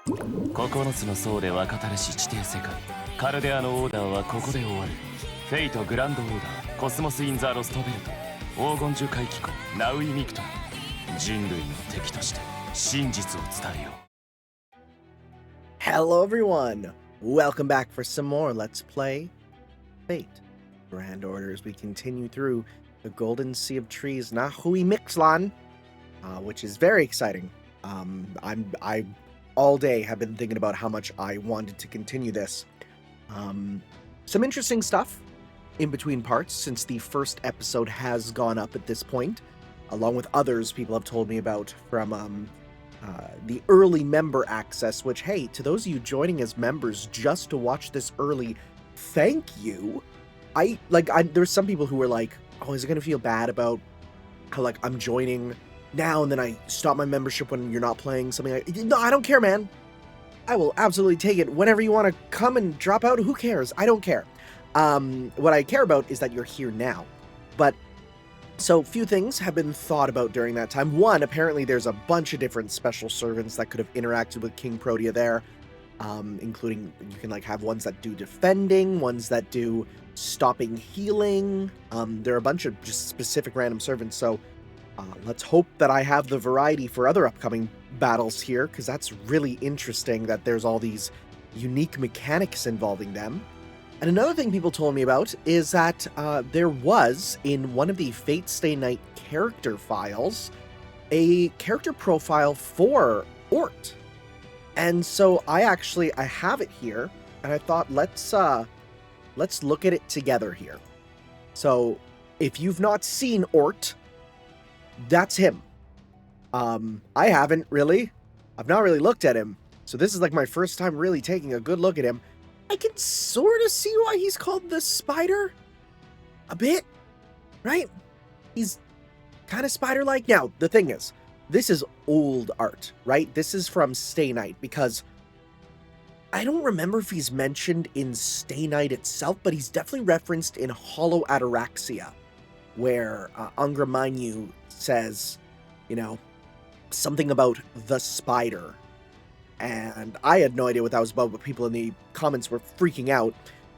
9つの層で分かたれし地底世界カルデアのオーダーはここで終わる。フェイトグランドオーダーコスモス・イン・ザ・ロストベルト黄金樹海機構ナウイ・ミクトン人類の敵として真実を伝えよう。 Hello everyone! Welcome back for some more Let's Play Fate Grand Order as we continue through the Golden Sea of Trees Nahui Mictlan, which is very exciting. I all day have been thinking about how much I wanted to continue this. Some interesting stuff in between parts since the first episode has gone up at this point, along with others people have told me about from the early member access, which, hey, to those of you joining as members just to watch this early, thank you. There's some people who were like, oh, is it going to feel bad about how, like, I'm joining now and then I stop my membership when you're not playing something? No, I don't care, man. I will absolutely take it. Whenever you want to come and drop out, who cares? I don't care. What I care about is that you're here now. But so few things have been thought about during that time. One, apparently there's a bunch of different special servants that could have interacted with King Protea there, including you can like have ones that do defending, ones that do stopping healing. There are a bunch of just specific random servants. So let's hope that I have the variety for other upcoming battles here, because that's really interesting that there's all these unique mechanics involving them. And another thing people told me about is that there was, in one of the Fate Stay Night character files, a character profile for Ort. And so I have it here, and I thought let's look at it together here. So if you've not seen Ort, that's him. I haven't really. I've not really looked at him. So this is like my first time really taking a good look at him. I can sort of see why he's called the Spider. A bit, right? He's kind of spider-like. Now, the thing is, this is old art, right? This is from Stay Night, because I don't remember if he's mentioned in Stay Night itself, but he's definitely referenced in Hollow Ataraxia, where Angra Mainyu says, you know, something about the spider. And I had no idea what that was about, but people in the comments were freaking out.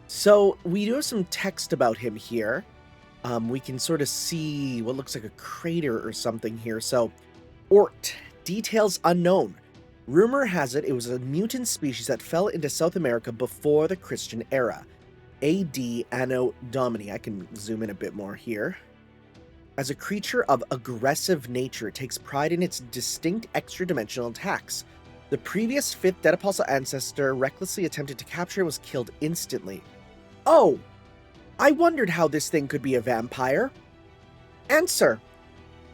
So we do have some text about him here. We can sort of see what looks like a crater or something here. So, Ort, details unknown. Rumor has it was a mutant species that fell into South America before the Christian era. AD Anno Domini. I can zoom in a bit more here. As a creature of aggressive nature, it takes pride in its distinct extra-dimensional attacks. The previous 5th Dead Apostle ancestor recklessly attempted to capture it was killed instantly. Oh! I wondered how this thing could be a vampire. Answer.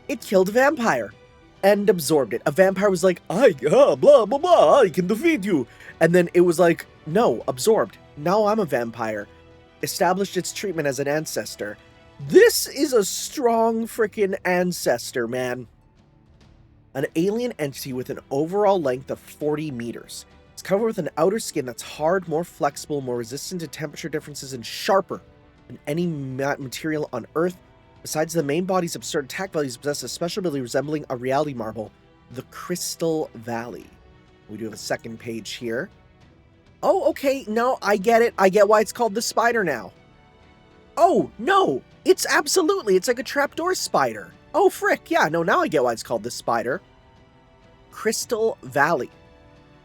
It killed a vampire. And absorbed it. A vampire was like, blah, blah, blah, I can defeat you. And then it was like, no, absorbed. Now I'm a vampire. Established its treatment as an ancestor. This is a strong frickin' ancestor, man. An alien entity with an overall length of 40 meters. It's covered with an outer skin that's hard, more flexible, more resistant to temperature differences, and sharper than any material on Earth. Besides the main body's absurd attack values, possess a special ability resembling a reality marble, the Crystal Valley. We do have a second page here. Oh, okay, no, I get it. I get why it's called the spider now. Oh, no, it's like a trapdoor spider. Oh, frick, yeah, no, now I get why it's called the spider. Crystal Valley.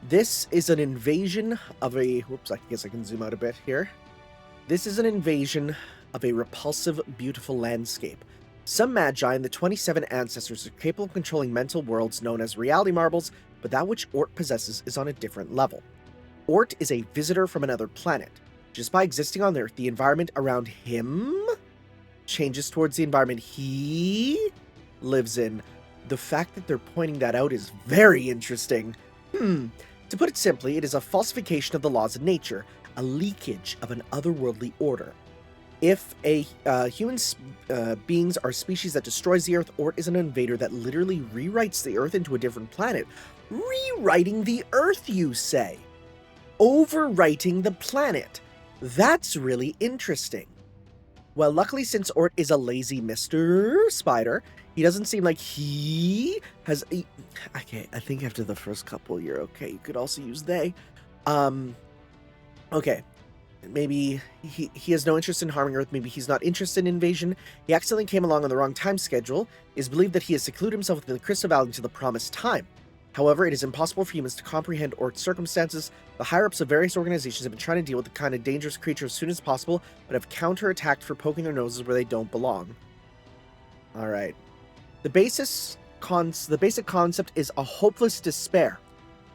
This is an invasion of a... Whoops, I guess I can zoom out a bit here. This is an invasion of a repulsive, beautiful landscape. Some magi and the 27 ancestors are capable of controlling mental worlds known as reality marbles, but that which Ort possesses is on a different level. Ort is a visitor from another planet. Just by existing on Earth, the environment around him changes towards the environment he lives in. The fact that they're pointing that out is very interesting. To put it simply, it is a falsification of the laws of nature, a leakage of an otherworldly order. If human beings are a species that destroys the Earth, Ort is an invader that literally rewrites the Earth into a different planet. Rewriting the Earth, you say? Overwriting the planet. That's really interesting. Well, luckily, since Ort is a lazy Mr. Spider, He doesn't seem like he has... Okay, I think after the first couple, you're okay. You could also use they. Okay. Maybe he has no interest in harming Earth. Maybe he's not interested in invasion. He accidentally came along on the wrong time schedule. It is believed that he has secluded himself within the Crystal Valley until the promised time. However, it is impossible for humans to comprehend Ort's circumstances. The higher-ups of various organizations have been trying to deal with the kind of dangerous creature as soon as possible, but have counterattacked for poking their noses where they don't belong. Alright. The basic concept is a hopeless despair.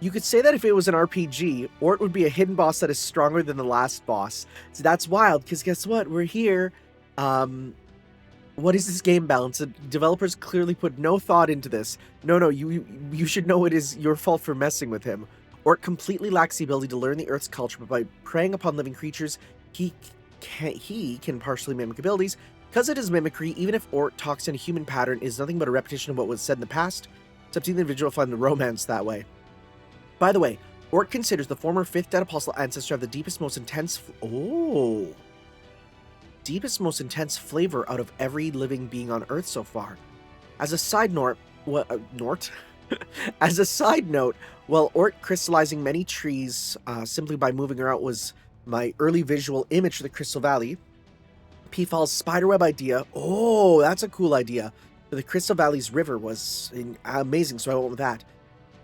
You could say that if it was an RPG, Ort would be a hidden boss that is stronger than the last boss. So that's wild, because guess what? We're here. What is this game balance? The developers clearly put no thought into this. No, you should know it is your fault for messing with him. Ort completely lacks the ability to learn the Earth's culture, but by preying upon living creatures, he can partially mimic abilities. Because it is mimicry, even if Ort talks in a human pattern, is nothing but a repetition of what was said in the past. It's up to the individual to find the romance that way. By the way, Ort considers the former 5th Dead Apostle ancestor to have the deepest, most intense... deepest, most intense flavor out of every living being on Earth so far. As a side note... As a side note, while Ort crystallizing many trees simply by moving her out was my early visual image for the Crystal Valley, Peafal's spiderweb idea, that's a cool idea, for the Crystal Valley's river was amazing, so I went with that.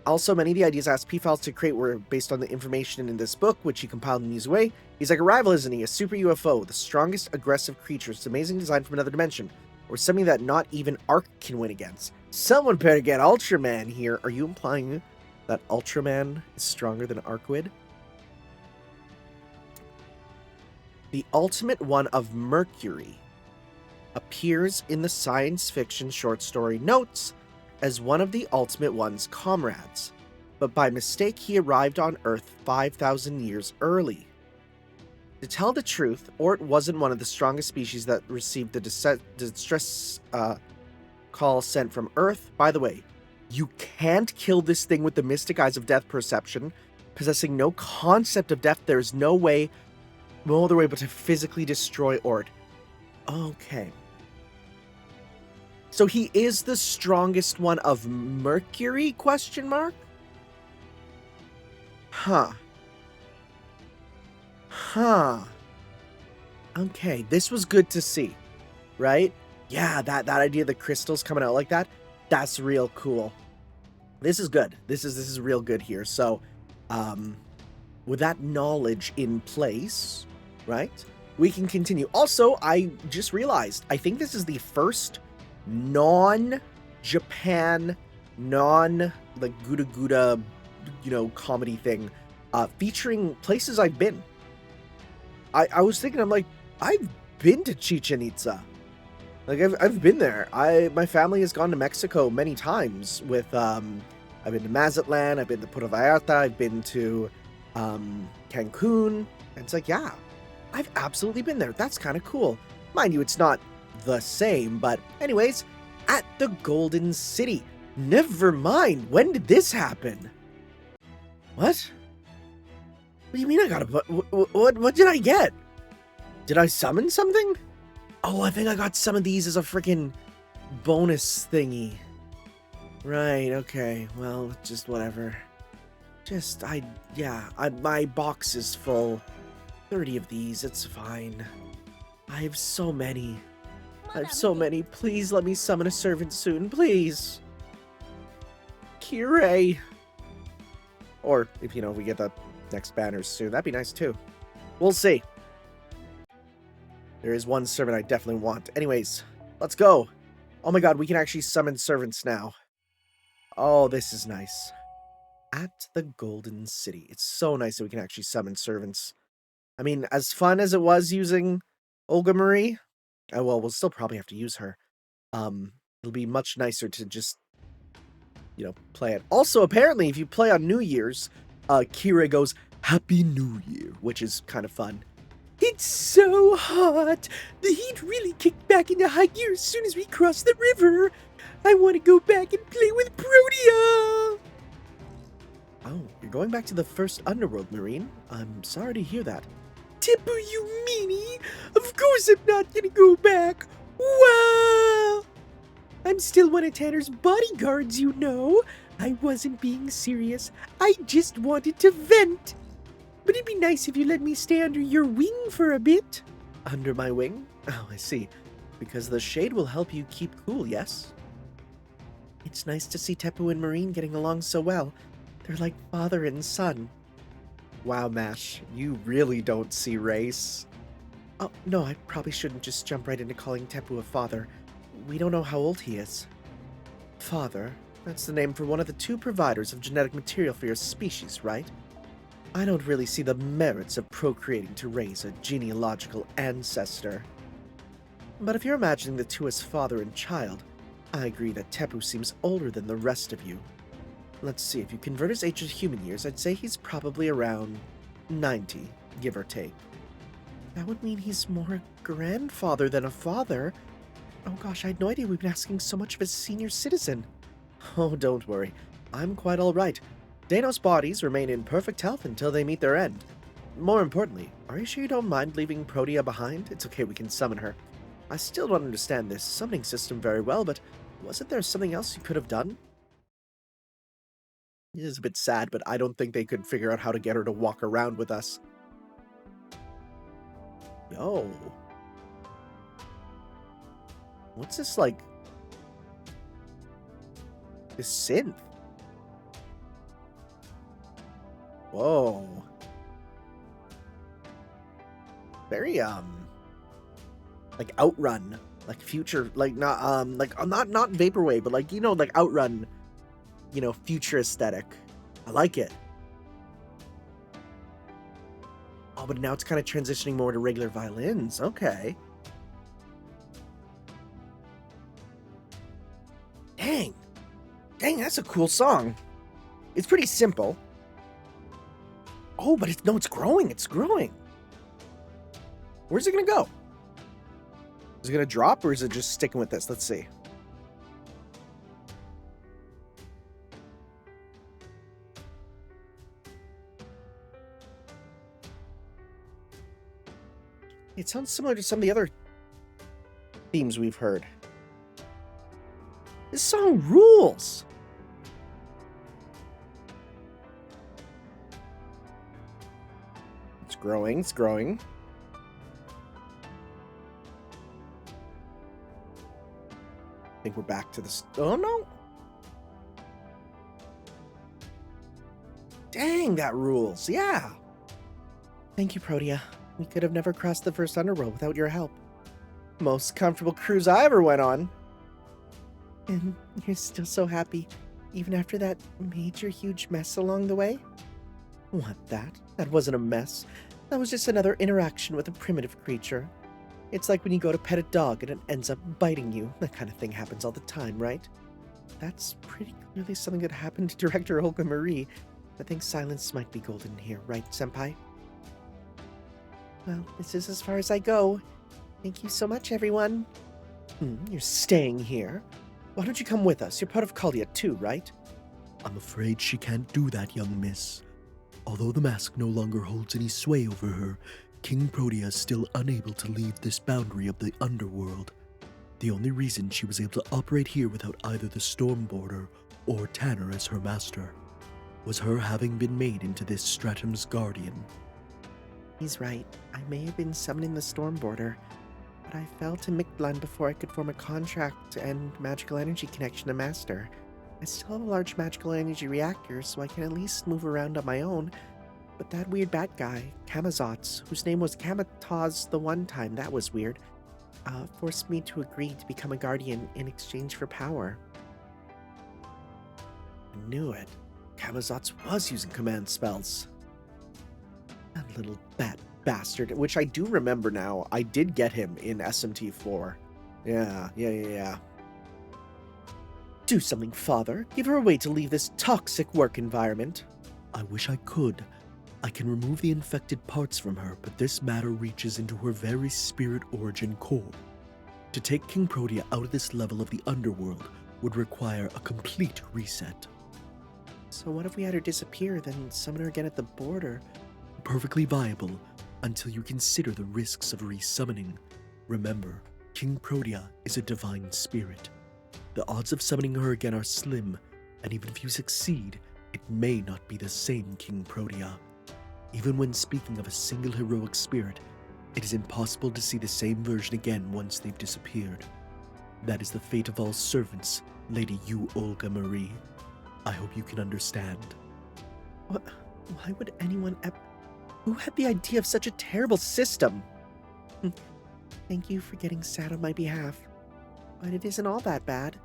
Also, many of the ideas I asked Peafal to create were based on the information in this book, which he compiled in his way. He's like a rival, isn't he? A super UFO, the strongest aggressive creature. It's amazing design from another dimension, or something that not even Ark can win against. Someone better get Ultraman here. Are you implying that Ultraman is stronger than Arkwid? The Ultimate One of Mercury appears in the science fiction short story Notes as one of the Ultimate One's comrades, but by mistake he arrived on Earth 5,000 years early. To tell the truth, Ort wasn't one of the strongest species that received the distress call sent from Earth. By the way, you can't kill this thing with the mystic eyes of death perception. Possessing no concept of death, there's no other way but to physically destroy Ort. Okay. So he is the strongest one of Mercury, question mark? Huh. Okay, this was good to see, right? Yeah, that idea of the crystals coming out like that, that's real cool. This is good. This is real good here. So, with that knowledge in place, right, we can continue. Also, I just realized, I think this is the first non-Japan, like Gouda, comedy thing, featuring places I've been. I was thinking, I'm like, I've been to Chichén Itzá. Like, I've been there. My family has gone to Mexico many times with, I've been to Mictlan, I've been to Puerto Vallarta, I've been to, Cancun. And it's like, yeah, I've absolutely been there. That's kind of cool. Mind you, it's not the same, but anyways, at the Golden City. Never mind. When did this happen? What? What do you mean I got a... What did I get? Did I summon something? Oh, I think I got some of these as a freaking bonus thingy. Right, okay. Well, just whatever. My box is full. 30 of these, it's fine. I have so many. Please let me summon a servant soon, please. Chichén. Or, if we get the next banners soon, that'd be nice too. We'll see. There is one servant I definitely want. Anyways, let's go. Oh my god, we can actually summon servants now. Oh, this is nice. At the Golden City. It's so nice that we can actually summon servants. I mean, as fun as it was using U-Olga Marie, well, we'll still probably have to use her. It'll be much nicer to just, play it. Also, apparently, if you play on New Year's, Kira goes, Happy New Year, which is kind of fun. It's so hot. The heat really kicked back into high gear as soon as we crossed the river. I want to go back and play with Protea. Oh, you're going back to the first underworld, Marine. I'm sorry to hear that. Tipper, you meanie! Of course I'm not gonna go back! Wow! I'm still one of Tanner's bodyguards, you know. I wasn't being serious. I just wanted to vent. But it'd be nice if you let me stay under your wing for a bit. Under my wing? Oh, I see. Because the shade will help you keep cool, yes? It's nice to see Tepu and Marine getting along so well. They're like father and son. Wow, Mash, you really don't see race. Oh, no, I probably shouldn't just jump right into calling Tepu a father. We don't know how old he is. Father? That's the name for one of the two providers of genetic material for your species, right? I don't really see the merits of procreating to raise a genealogical ancestor. But if you're imagining the two as father and child, I agree that Tepu seems older than the rest of you. Let's see, if you convert his age to human years, I'd say he's probably around 90, give or take. That would mean he's more a grandfather than a father. Oh gosh, I had no idea we've been asking so much of a senior citizen. Oh, don't worry. I'm quite all right. Dino's bodies remain in perfect health until they meet their end. More importantly, are you sure you don't mind leaving Protea behind? It's okay, we can summon her. I still don't understand this summoning system very well, but wasn't there something else you could have done? It is a bit sad, but I don't think they could figure out how to get her to walk around with us. Yo. What's this, like? This synth? Whoa. Very, like Outrun. Like future, like not Vaporwave, but like, you know, like Outrun, you know, future aesthetic. I like it. Oh, but now it's kind of transitioning more to regular violins. Okay. Dang. Dang, that's a cool song. It's pretty simple. Oh, but it's growing. It's growing. Where's it going to go? Is it going to drop or is it just sticking with this? Let's see. It sounds similar to some of the other themes we've heard. This song rules! It's growing, it's growing. I think we're back to this. Oh no! Dang, that rules, yeah! Thank you, Protea. We could have never crossed the first underworld without your help. Most comfortable cruise I ever went on. And you're still so happy, even after that major huge mess along the way? What, that? That wasn't a mess. That was just another interaction with a primitive creature. It's like when you go to pet a dog and it ends up biting you. That kind of thing happens all the time, right? That's pretty clearly something that happened to Director U-Olga Marie. I think silence might be golden here, right, Senpai? Well, this is as far as I go. Thank you so much, everyone. You're staying here? Why don't you come with us? You're part of Kalia too, right? I'm afraid she can't do that, young miss. Although the mask no longer holds any sway over her, King Protea is still unable to leave this boundary of the underworld. The only reason she was able to operate here without either the Storm Border or Tanner as her master was her having been made into this Stratum's guardian. He's right. I may have been summoning the Storm Border, but I fell to Mictlan before I could form a contract to end magical energy connection to Master. I still have a large magical energy reactor, so I can at least move around on my own. But that weird bat guy, Kamazotz, whose name was Kamataz the one time, that was weird, forced me to agree to become a guardian in exchange for power. I knew it. Kamazotz was using command spells. That little bat bastard, which I do remember now. I did get him in SMT4. Yeah. Do something, Father. Give her a way to leave this toxic work environment. I wish I could. I can remove the infected parts from her, but this matter reaches into her very spirit origin core. To take King Protea out of this level of the underworld would require a complete reset. So what if we had her disappear, then summon her again at the border? Perfectly viable, until you consider the risks of resummoning. Remember, King Protea is a divine spirit. The odds of summoning her again are slim, and even if you succeed, it may not be the same King Protea. Even when speaking of a single heroic spirit, it is impossible to see the same version again once they've disappeared. That is the fate of all servants, Lady U-Olga Marie. I hope you can understand. Why would anyone who had the idea of such a terrible system? Thank you for getting sad on my behalf. But it isn't all that bad.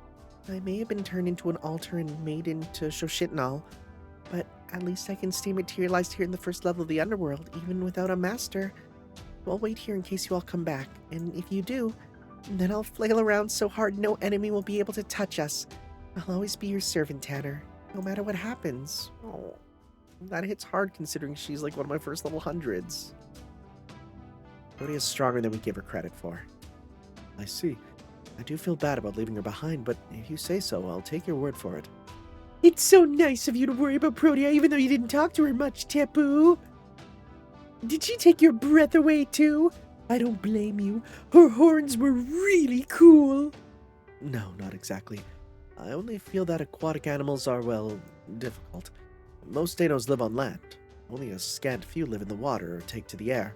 I may have been turned into an altar and made into Chichén, but at least I can stay materialized here in the first level of the underworld, even without a master. I'll wait here in case you all come back, and if you do, then I'll flail around so hard no enemy will be able to touch us. I'll always be your servant, Tanner, no matter what happens. Oh, that hits hard considering she's like one of my first level hundreds. Protea's stronger than we give her credit for. I see. I do feel bad about leaving her behind, but if you say so, I'll take your word for it. It's so nice of you to worry about Protea even though you didn't talk to her much, Tepu. Did she take your breath away too? I don't blame you. Her horns were really cool. No, not exactly. I only feel that aquatic animals are, well, difficult. Most Dinos live on land. Only a scant few live in the water or take to the air.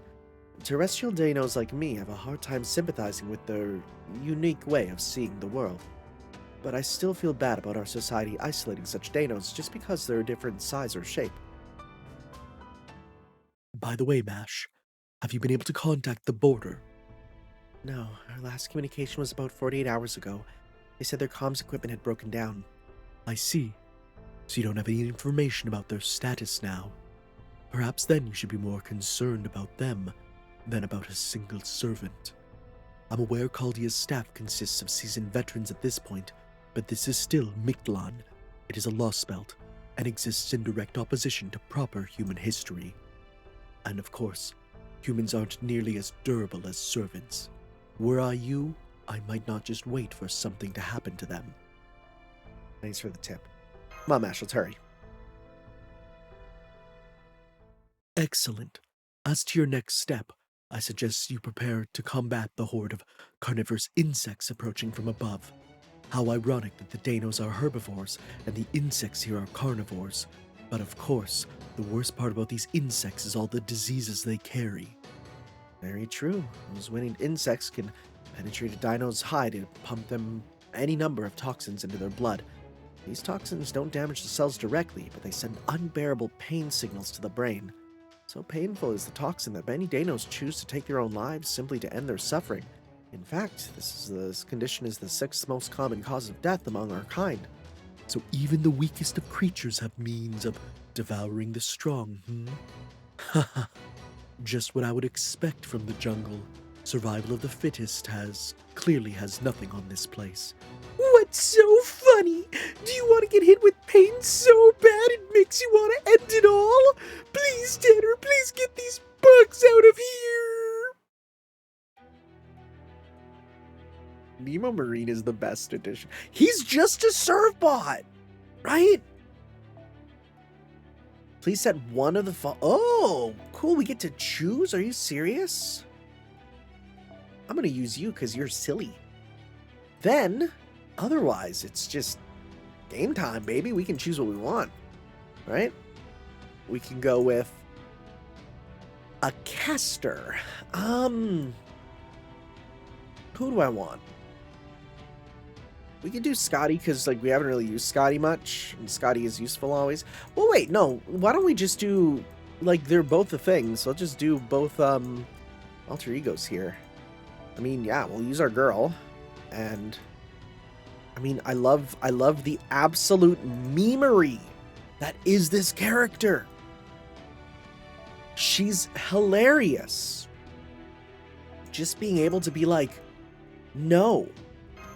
Terrestrial Dinos like me have a hard time sympathizing with their unique way of seeing the world. But I still feel bad about our society isolating such Dinos just because they're a different size or shape. By the way, Mash, have you been able to contact the border? No, our last communication was about 48 hours ago. They said their comms equipment had broken down. I see. So you don't have any information about their status now. Perhaps then you should be more concerned about them than about a single servant. I'm aware Chaldea's staff consists of seasoned veterans at this point, but this is still Mictlan. It is a Lostbelt, and exists in direct opposition to proper human history. And of course, humans aren't nearly as durable as servants. Were I you, I might not just wait for something to happen to them. Thanks for the tip. Come on, Mash, let's hurry. Excellent. As to your next step, I suggest you prepare to combat the horde of carnivorous insects approaching from above. How ironic that the Dinos are herbivores and the insects here are carnivores. But of course, the worst part about these insects is all the diseases they carry. Very true. Those winged insects can penetrate a dino's hide and pump them any number of toxins into their blood. These toxins don't damage the cells directly, but they send unbearable pain signals to the brain. So painful is the toxin that many Dinos choose to take their own lives simply to end their suffering. In fact, this condition is the 6th most common cause of death among our kind. So even the weakest of creatures have means of devouring the strong, Haha. Just what I would expect from the jungle. Survival of the fittest clearly has nothing on this place. What's so funny? Do you want to get hit with pain so bad it makes you want to end it all? Please, Tanner, please get these bugs out of here! Nemo Marine is the best addition. He's just a serve bot, right? Please set one of the Oh, cool. We get to choose. Are you serious? I'm going to use you because you're silly. Then, otherwise, it's just game time, baby. We can choose what we want, right? We can go with a caster. Who do I want? We could do Scotty because we haven't really used Scotty much, and Scotty is useful always. Well, wait, no. Why don't we just do they're both a thing? So I'll just do both alter egos here. I mean, yeah, we'll use our girl, and I mean, I love the absolute memery that is this character. She's hilarious. Just being able to be like, no,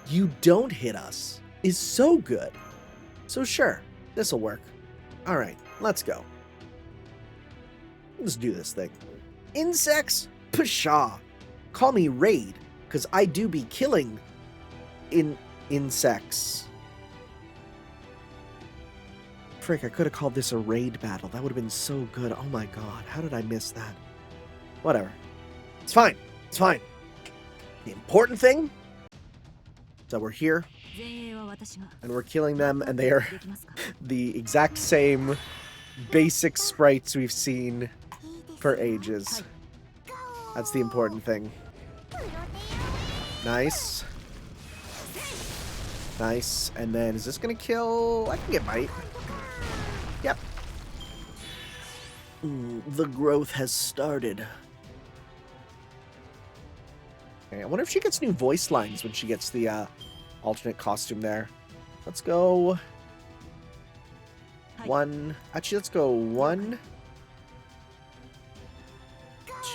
you don't hit us is so good. So sure, this'll work. All right, let's go. Let's do this thing. Insects? Pshaw. Call me Raid, because I do be killing insects. Frick, I could have called this a raid battle. That would have been so good. Oh my god, how did I miss that? Whatever. It's fine. It's fine. The important thing is that we're here, And we're killing them, and they are the exact same basic sprites we've seen for ages. That's the important thing. Nice. Nice. And then, is this gonna kill? I can get bite. Yep. The growth has started. Okay, I wonder if she gets new voice lines when she gets the alternate costume there. Let's go... one... Actually, let's go 1,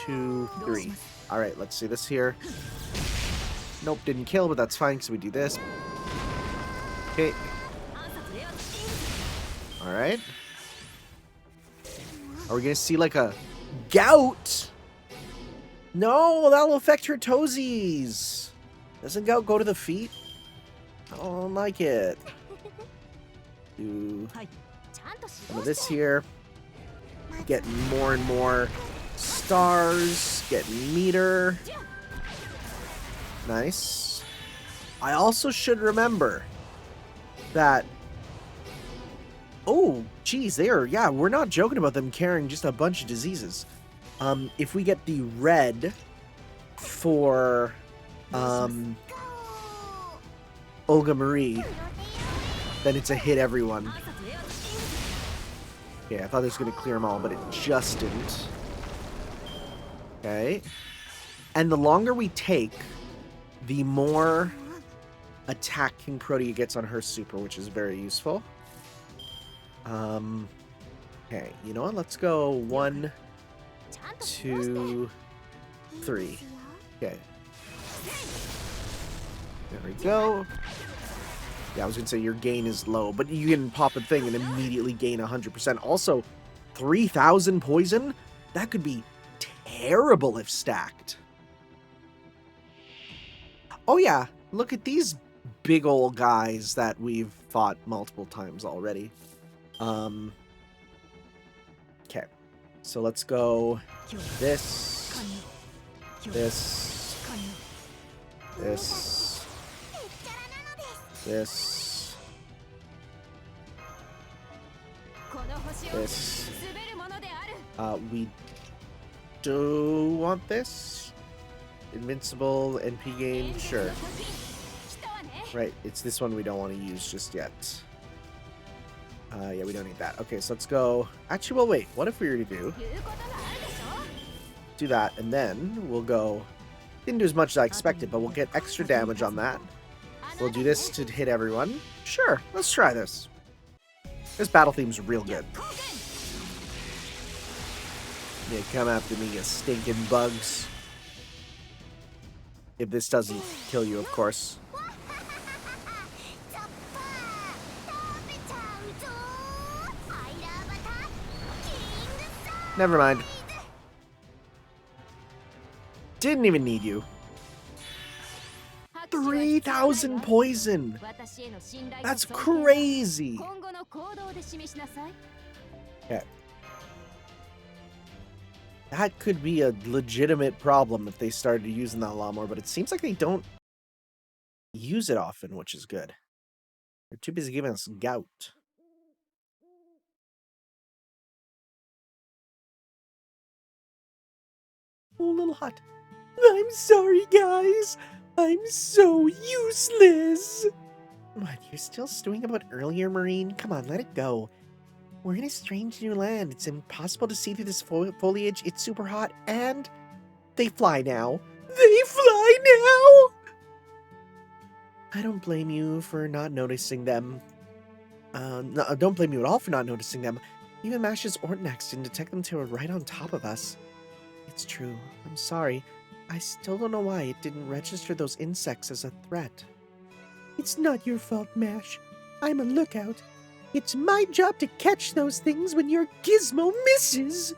2, 3. Alright, let's see this here. Nope, didn't kill, but that's fine because we do this. Okay. Alright. Are we gonna see like a gout? No, that'll affect her toesies. Doesn't gout go to the feet? I don't like it. Do some of this here. Get more and more stars. Get meter. Nice. I also should remember that... Oh, geez, they are... Yeah, we're not joking about them carrying just a bunch of diseases. If we get the red for Olga Marie, then it's a hit everyone. Okay, I thought it was going to clear them all, but it just didn't. Okay. And the longer we take, the more attack King Protea gets on her super, which is very useful. Okay, you know what? Let's go 1, 2, 3. Okay. There we go. Yeah, I was gonna say your gain is low, but you can pop a thing and immediately gain 100%. Also, 3,000 poison? That could be terrible if stacked. Oh yeah, look at these big old guys that we've fought multiple times already. Okay. So let's go this, this, this, this, this. We do want this. Invincible NP gain, sure. Right, it's this one we don't want to use just yet. Yeah, we don't need that. Okay, so let's go. Actually, well, wait. What if we were to do that, and then we'll go. Didn't do as much as I expected, but we'll get extra damage on that. We'll do this to hit everyone. Sure, let's try this. This battle theme's real good. Yeah, come after me, you stinking bugs. If this doesn't kill you, of course. Never mind. Didn't even need you. 3,000 poison! That's crazy! Okay. That could be a legitimate problem if they started using that a lot more, but it seems like they don't use it often, which is good. They're too busy giving us gout. Oh, a little hot. I'm sorry, guys. I'm so useless. What, you're still stewing about earlier, Marine? Come on, let it go. We're in a strange new land. It's impossible to see through this foliage. It's super hot, and they fly now. They fly now? I don't blame you for not noticing them. No, I don't blame you at all for not noticing them. Even Mash's Ortnax didn't detect them until right on top of us. It's true. I'm sorry. I still don't know why it didn't register those insects as a threat. It's not your fault, Mash. I'm a lookout. It's my job to catch those things when your gizmo misses.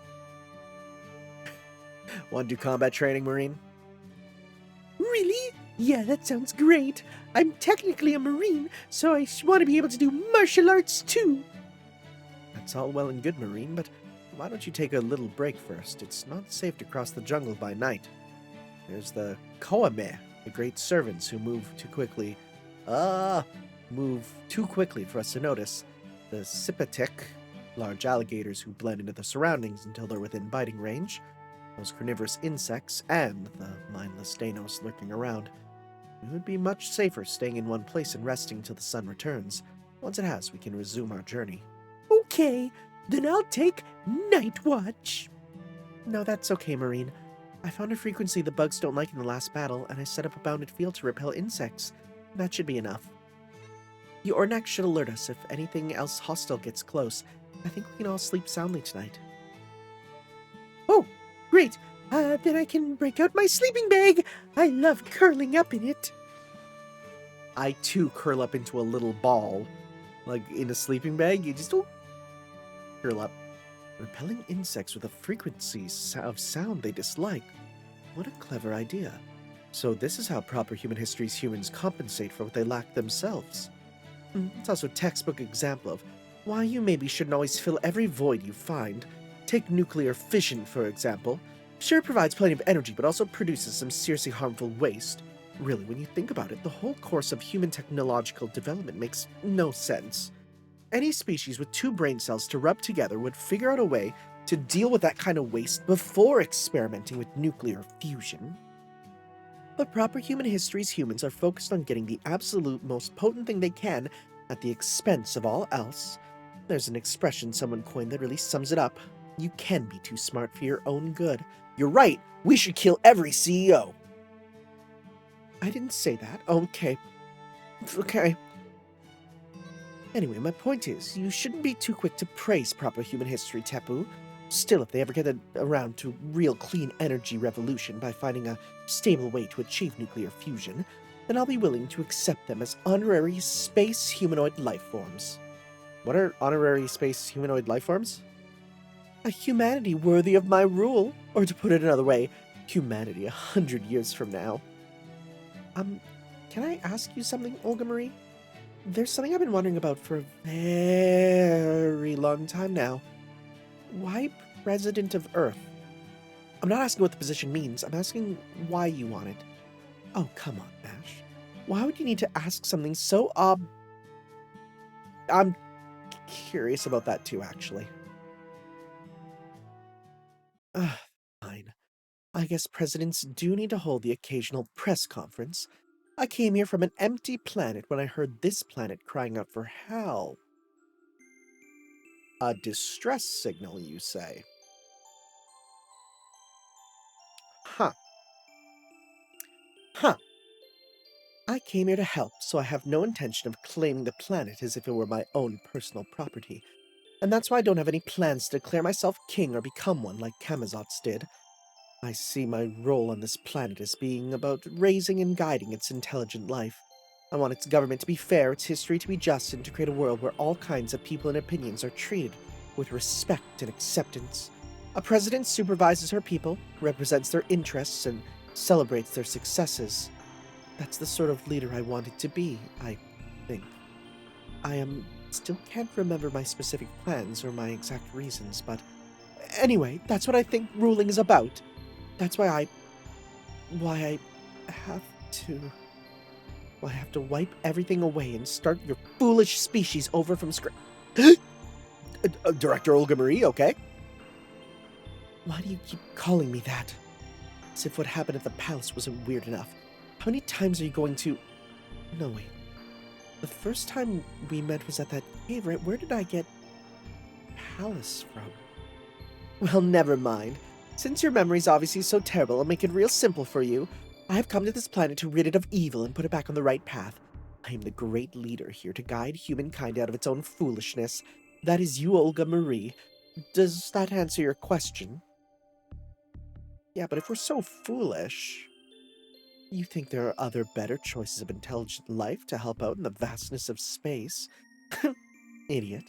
Want to do combat training, Marine? Really? Yeah, that sounds great. I'm technically a Marine, so I want to be able to do martial arts too. That's all well and good, Marine, but why don't you take a little break first? It's not safe to cross the jungle by night. There's the Koame, the great servants who move too quickly. move too quickly for us to notice. The Sipatik, large alligators who blend into the surroundings until they're within biting range, those carnivorous insects, and the mindless Dinos lurking around. We would be much safer staying in one place and resting till the sun returns. Once it has, we can resume our journey. Okay, then I'll take night watch. No, that's okay, Marine. I found a frequency the bugs don't like in the last battle, and I set up a bounded field to repel insects. That should be enough. The Ornax should alert us if anything else hostile gets close. I think we can all sleep soundly tonight. Oh, great. Then I can break out my sleeping bag. I love curling up in it. I, too, curl up into a little ball. Like, in a sleeping bag, you just curl up. Repelling insects with a frequency of sound they dislike. What a clever idea. So this is how proper human history's humans compensate for what they lack themselves. It's also a textbook example of why you maybe shouldn't always fill every void you find. Take nuclear fission, for example. Sure, it provides plenty of energy, but also produces some seriously harmful waste. Really, when you think about it, the whole course of human technological development makes no sense. Any species with 2 brain cells to rub together would figure out a way to deal with that kind of waste before experimenting with nuclear fusion. But proper human history's humans are focused on getting the absolute most potent thing they can at the expense of all else. There's an expression someone coined that really sums it up. You can be too smart for your own good. You're right, we should kill every CEO. I didn't say that. Okay. Okay. Anyway, my point is, you shouldn't be too quick to praise proper human history, Tepu. Still, if they ever get around to real clean energy revolution by finding a stable way to achieve nuclear fusion, then I'll be willing to accept them as honorary space humanoid life forms. What are honorary space humanoid life forms? A humanity worthy of my rule, or to put it another way, humanity 100 years from now. Can I ask you something, Olga Marie? There's something I've been wondering about for a very long time now. Why President of Earth? I'm not asking what the position means, I'm asking why you want it. Oh, come on, Ash. Why would you need to ask something so I'm curious about that too, actually. Fine. I guess presidents do need to hold the occasional press conference. I came here from an empty planet when I heard this planet crying out for help. A distress signal, you say? Huh. I came here to help, so I have no intention of claiming the planet as if it were my own personal property. And that's why I don't have any plans to declare myself king or become one like Camazotz did. I see my role on this planet as being about raising and guiding its intelligent life. I want its government to be fair, its history to be just, and to create a world where all kinds of people and opinions are treated with respect and acceptance. A president supervises her people, represents their interests, and celebrates their successes. That's the sort of leader I wanted to be, I think. I still can't remember my specific plans or my exact reasons, but anyway, that's what I think ruling is about. That's why I have to wipe everything away and start your foolish species over from scratch. Director Olga Marie, okay? Why do you keep calling me that? As if what happened at the palace wasn't weird enough. How many times are you going to... No, wait. The first time we met was at that cave, right? Where did I get palace from? Well, never mind. Since your memory's obviously so terrible, I'll make it real simple for you. I have come to this planet to rid it of evil and put it back on the right path. I am the great leader here to guide humankind out of its own foolishness. That is U-Olga Marie. Does that answer your question? Yeah, but if we're so foolish... You think there are other better choices of intelligent life to help out in the vastness of space? Idiot.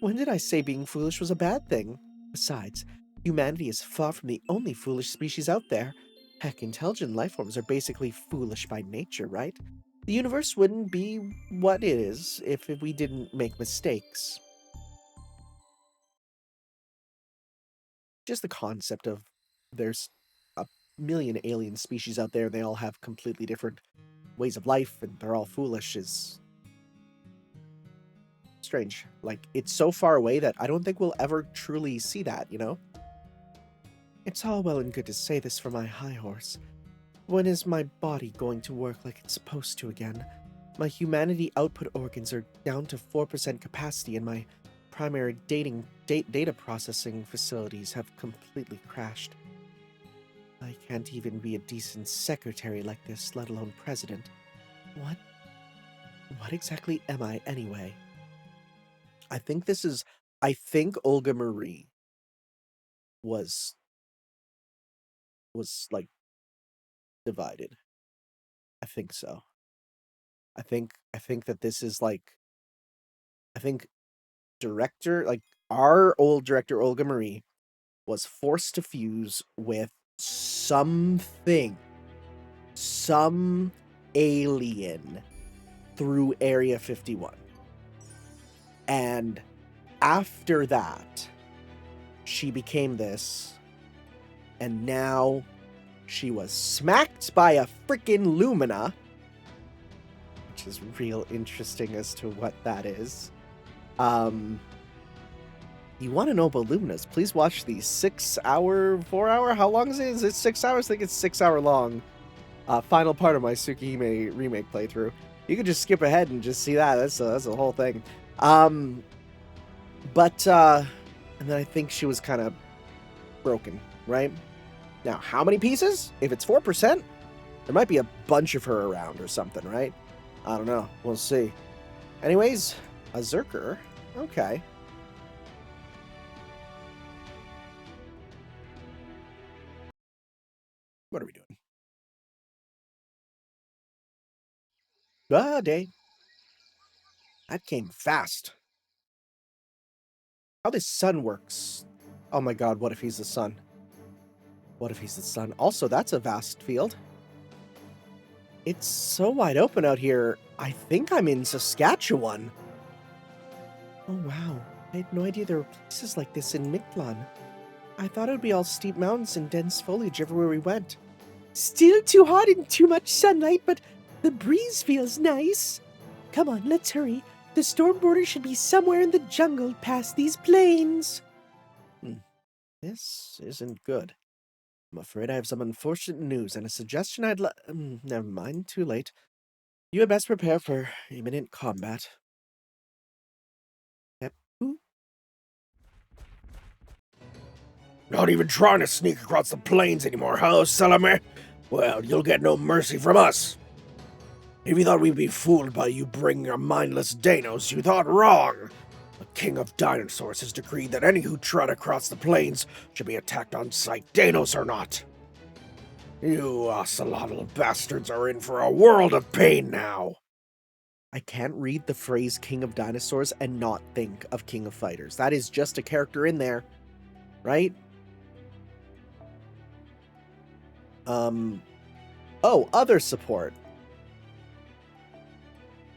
When did I say being foolish was a bad thing? Besides, humanity is far from the only foolish species out there. Heck, intelligent life forms are basically foolish by nature, right? The universe wouldn't be what it is if we didn't make mistakes. Just the concept of there's a million alien species out there, they all have completely different ways of life, and they're all foolish is strange. Like, it's so far away that I don't think we'll ever truly see that, you know? It's all well and good to say this for my high horse. When is my body going to work like it's supposed to again? My humanity output organs are down to 4% capacity, and my primary data processing facilities have completely crashed. I can't even be a decent secretary like this, let alone president. What exactly am I anyway? I think Olga Marie was like divided. I think so. I think that this is like, I think our old director Olga Marie was forced to fuse with some alien through Area 51. And after that, she became this, and now she was smacked by a freaking Lumina, which is real interesting as to what that is. You want to know about Luminas, please watch the 4-hour, how long is it? Is it 6 hours? I think it's 6 hour long final part of my Tsukihime remake playthrough. You could just skip ahead and just see that. That's a whole thing. And then I think she was kind of broken, right? Now, how many pieces? If it's 4%, there might be a bunch of her around or something, right? I don't know. We'll see. Anyways, a Zerker. Okay. What are we doing? Day. That came fast. How this sun works. Oh my god, what if he's the sun? What if he's the sun? Also, that's a vast field. It's so wide open out here. I think I'm in Saskatchewan. Oh wow, I had no idea there were places like this in Mictlan. I thought it would be all steep mountains and dense foliage everywhere we went. Still too hot and too much sunlight, but the breeze feels nice. Come on, let's hurry. The storm border should be somewhere in the jungle past these plains. This isn't good. I'm afraid I have some unfortunate news and a suggestion I'd never mind, too late. You had best prepare for imminent combat. Yep. Not even trying to sneak across the plains anymore, huh, Salome? Well, you'll get no mercy from us. If you thought we'd be fooled by you bringing your mindless Dinos, you thought wrong. The king of dinosaurs has decreed that any who tread across the plains should be attacked on sight, Dinos or not. You ocelotl bastards are in for a world of pain now. I can't read the phrase King of Dinosaurs and not think of King of Fighters. That is just a character in there, right? Oh, other support.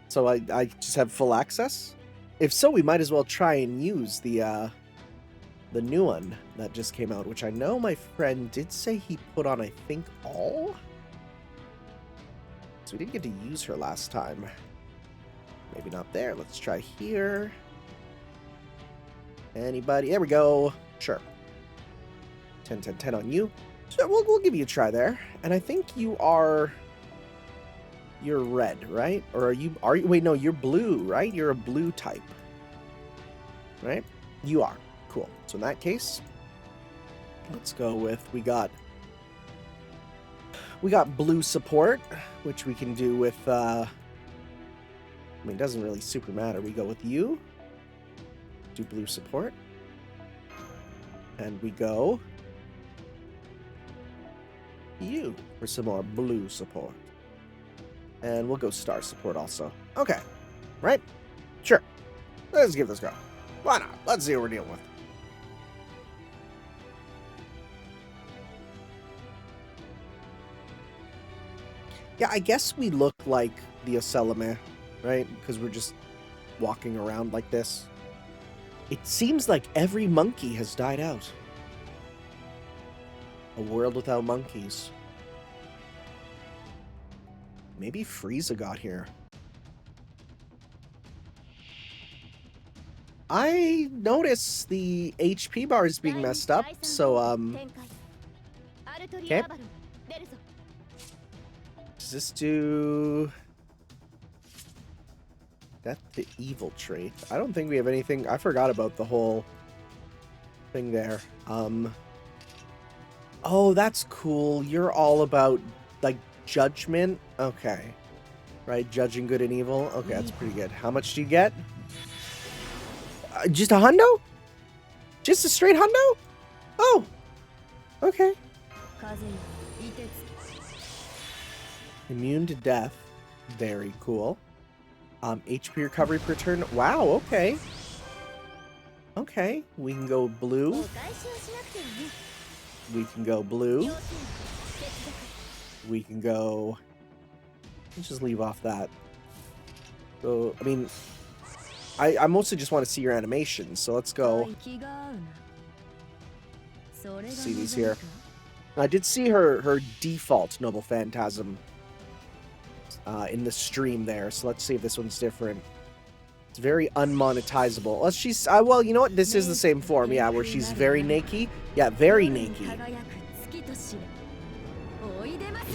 So I just have full access? If so, we might as well try and use the new one that just came out, which I know my friend did say he put on, I think, all? So we didn't get to use her last time. Maybe not there. Let's try here. Anybody? There we go. Sure. 10, 10, 10 on you. So we'll give you a try there. And I think you're red, right? Or are you, wait, no, you're blue, right? You're a blue type. Right? You are. Cool. So in that case, let's go with, we got blue support, which we can do with, I mean, it doesn't really super matter. We go with you, do blue support, and we go you for some more blue support. And we'll go star support also. Okay. Right? Sure. Let's give this a go. Why not? Let's see what we're dealing with. Yeah, I guess we look like the Ocelome, right? Because we're just walking around like this. It seems like every monkey has died out. A world without monkeys. Maybe Frieza got here. I notice the HP bar is being messed up, so, okay. Does this do... Death to evil trait? I don't think we have anything... I forgot about the whole thing there. Oh, that's cool. You're all about, like, judgment? Okay. Right, judging good and evil? Okay, that's pretty good. How much do you get? Just a hundo? Just a straight hundo? Oh! Okay. Immune to death. Very cool. HP recovery per turn. Wow, okay. Okay, we can go blue. We can go blue. We can go... Let's just leave off that. So, I mean... I mostly just want to see your animations, so let's go. See these here. I did see her default Noble Phantasm in the stream there, so let's see if this one's different. It's very unmonetizable. Well, she's well, you know what? This is the same form, yeah, where she's very naked. Yeah, very naked.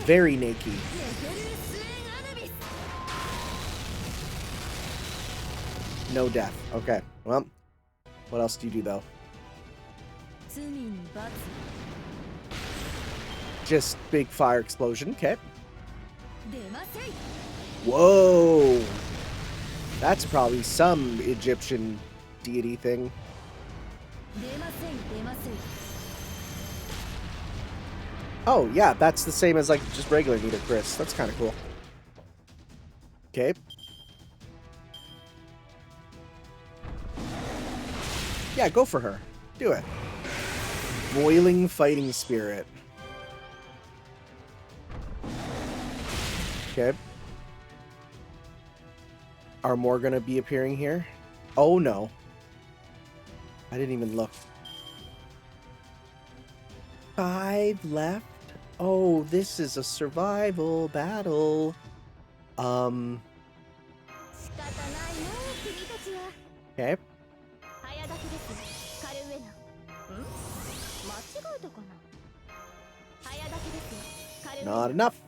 Very naked. No death. Okay. Well, what else do you do though? Just big fire explosion. Okay. Whoa. That's probably some Egyptian deity thing. Oh, yeah, that's the same as like just regular Nita Chris. That's kind of cool. Okay. Yeah, go for her. Do it. Boiling Fighting Spirit. Okay. Are more gonna be appearing here? Oh no. I didn't even look. 5 left? Oh, this is a survival battle. Okay. Not enough.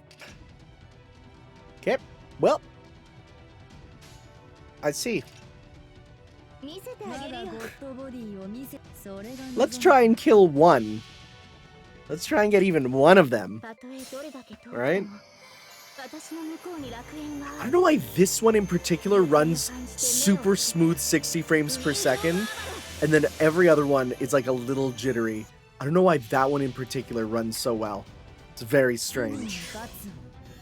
Okay. Well. I see. Let's try and kill one. Let's try and get even one of them. Alright? I don't know why this one in particular runs super smooth 60 frames per second, and then every other one is like a little jittery. I don't know why that one in particular runs so well. It's very strange. I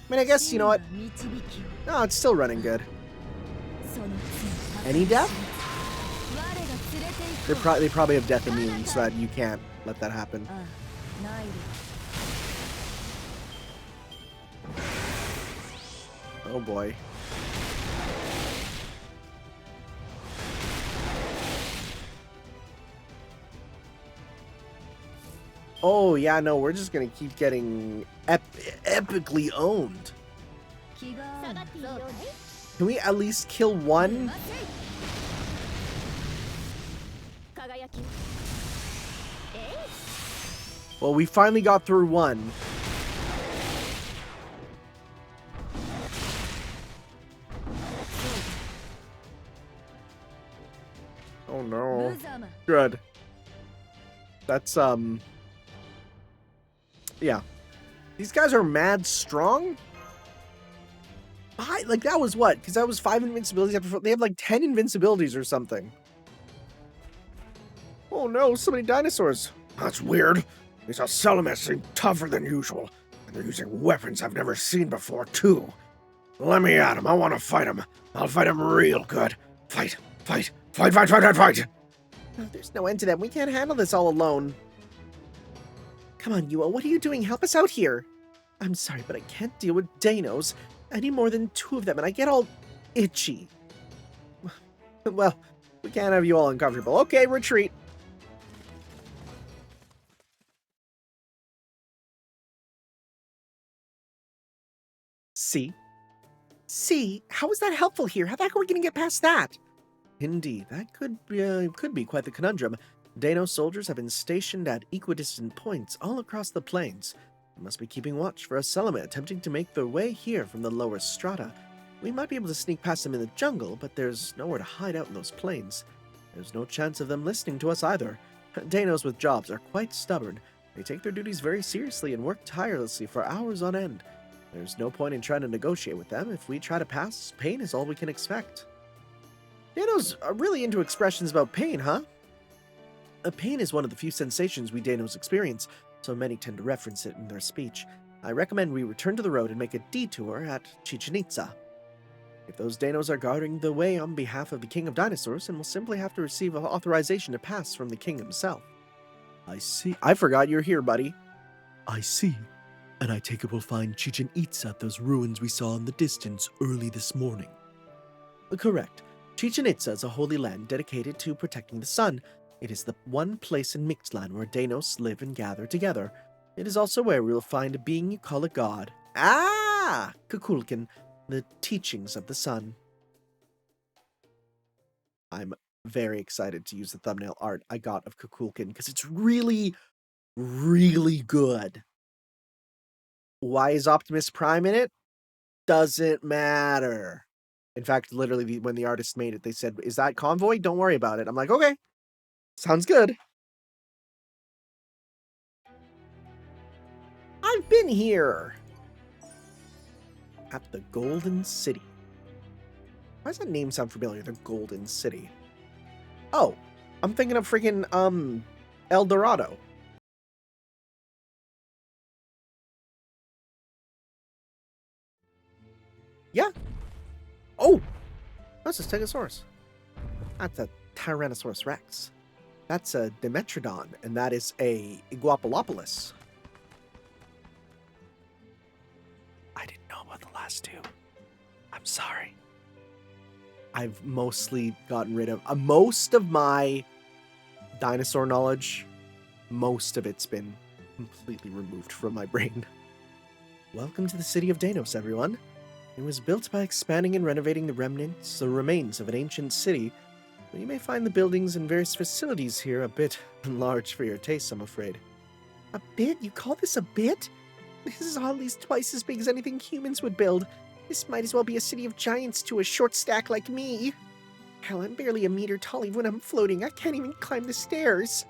mean, I guess, you know what? No, it's still running good. Any death? They probably have death immune, so that you can't let that happen. Oh boy. Oh yeah, no, we're just gonna keep getting epically owned. Can we at least kill one? Well, we finally got through one. Oh no. Good. That's, yeah. These guys are mad strong? Like, that was what? Because that was 5 invincibilities after 4. They have like 10 invincibilities or something. Oh no, so many dinosaurs. That's weird. These Asalamis seem tougher than usual, and they're using weapons I've never seen before, too. Let me at him. I want to fight him. I'll fight him real good. Fight, fight, fight, fight, fight, fight, fight. Oh, there's no end to them. We can't handle this all alone. Come on, Yua, what are you doing? Help us out here. I'm sorry, but I can't deal with dinos. I need more than 2 of them, and I get all itchy. Well, we can't have you all uncomfortable. Okay, retreat. See? See? How is that helpful here? How the heck are we going to get past that? Indeed, that could be quite the conundrum. Dano soldiers have been stationed at equidistant points all across the plains. They must be keeping watch for a Selima attempting to make their way here from the lower strata. We might be able to sneak past them in the jungle, but there's nowhere to hide out in those plains. There's no chance of them listening to us either. Danos with jobs are quite stubborn. They take their duties very seriously and work tirelessly for hours on end. There's no point in trying to negotiate with them. If we try to pass, pain is all we can expect. Danos are really into expressions about pain, huh? Pain is one of the few sensations we Danos experience, so many tend to reference it in their speech. I recommend we return to the road and make a detour at Chichén. If those Danos are guarding the way on behalf of the King of Dinosaurs, then we'll simply have to receive authorization to pass from the King himself. I see. I forgot you're here, buddy. I see. And I take it we'll find Chichén at those ruins we saw in the distance early this morning. Correct. Chichén is a holy land dedicated to protecting the sun. It is the one place in Mictlan where Danos live and gather together. It is also where we will find a being you call a god. Ah! Kukulkan, the teachings of the sun. I'm very excited to use the thumbnail art I got of Kukulkan because it's really, really good. Why is Optimus Prime in it? Doesn't matter. In fact, literally, when the artist made it, they said, "Is that Convoy? Don't worry about it." I'm like, okay, sounds good. I've been here. At the Golden City. Why does that name sound familiar? The Golden City. Oh, I'm thinking of freaking, El Dorado. Yeah. Oh, that's a Stegosaurus. That's a Tyrannosaurus Rex. That's a Dimetrodon, and that is a Iguapalopolis. I didn't know about the last two. I'm sorry. I've mostly gotten rid of most of my dinosaur knowledge. Most of it's been completely removed from my brain. Welcome to the city of Danos, everyone. It was built by expanding and renovating the remains of an ancient city, but you may find the buildings and various facilities here a bit large for your taste, I'm afraid. A bit? You call this a bit? This is at least twice as big as anything humans would build. This might as well be a city of giants to a short stack like me. Hell, I'm barely a meter tall even when I'm floating. I can't even climb the stairs.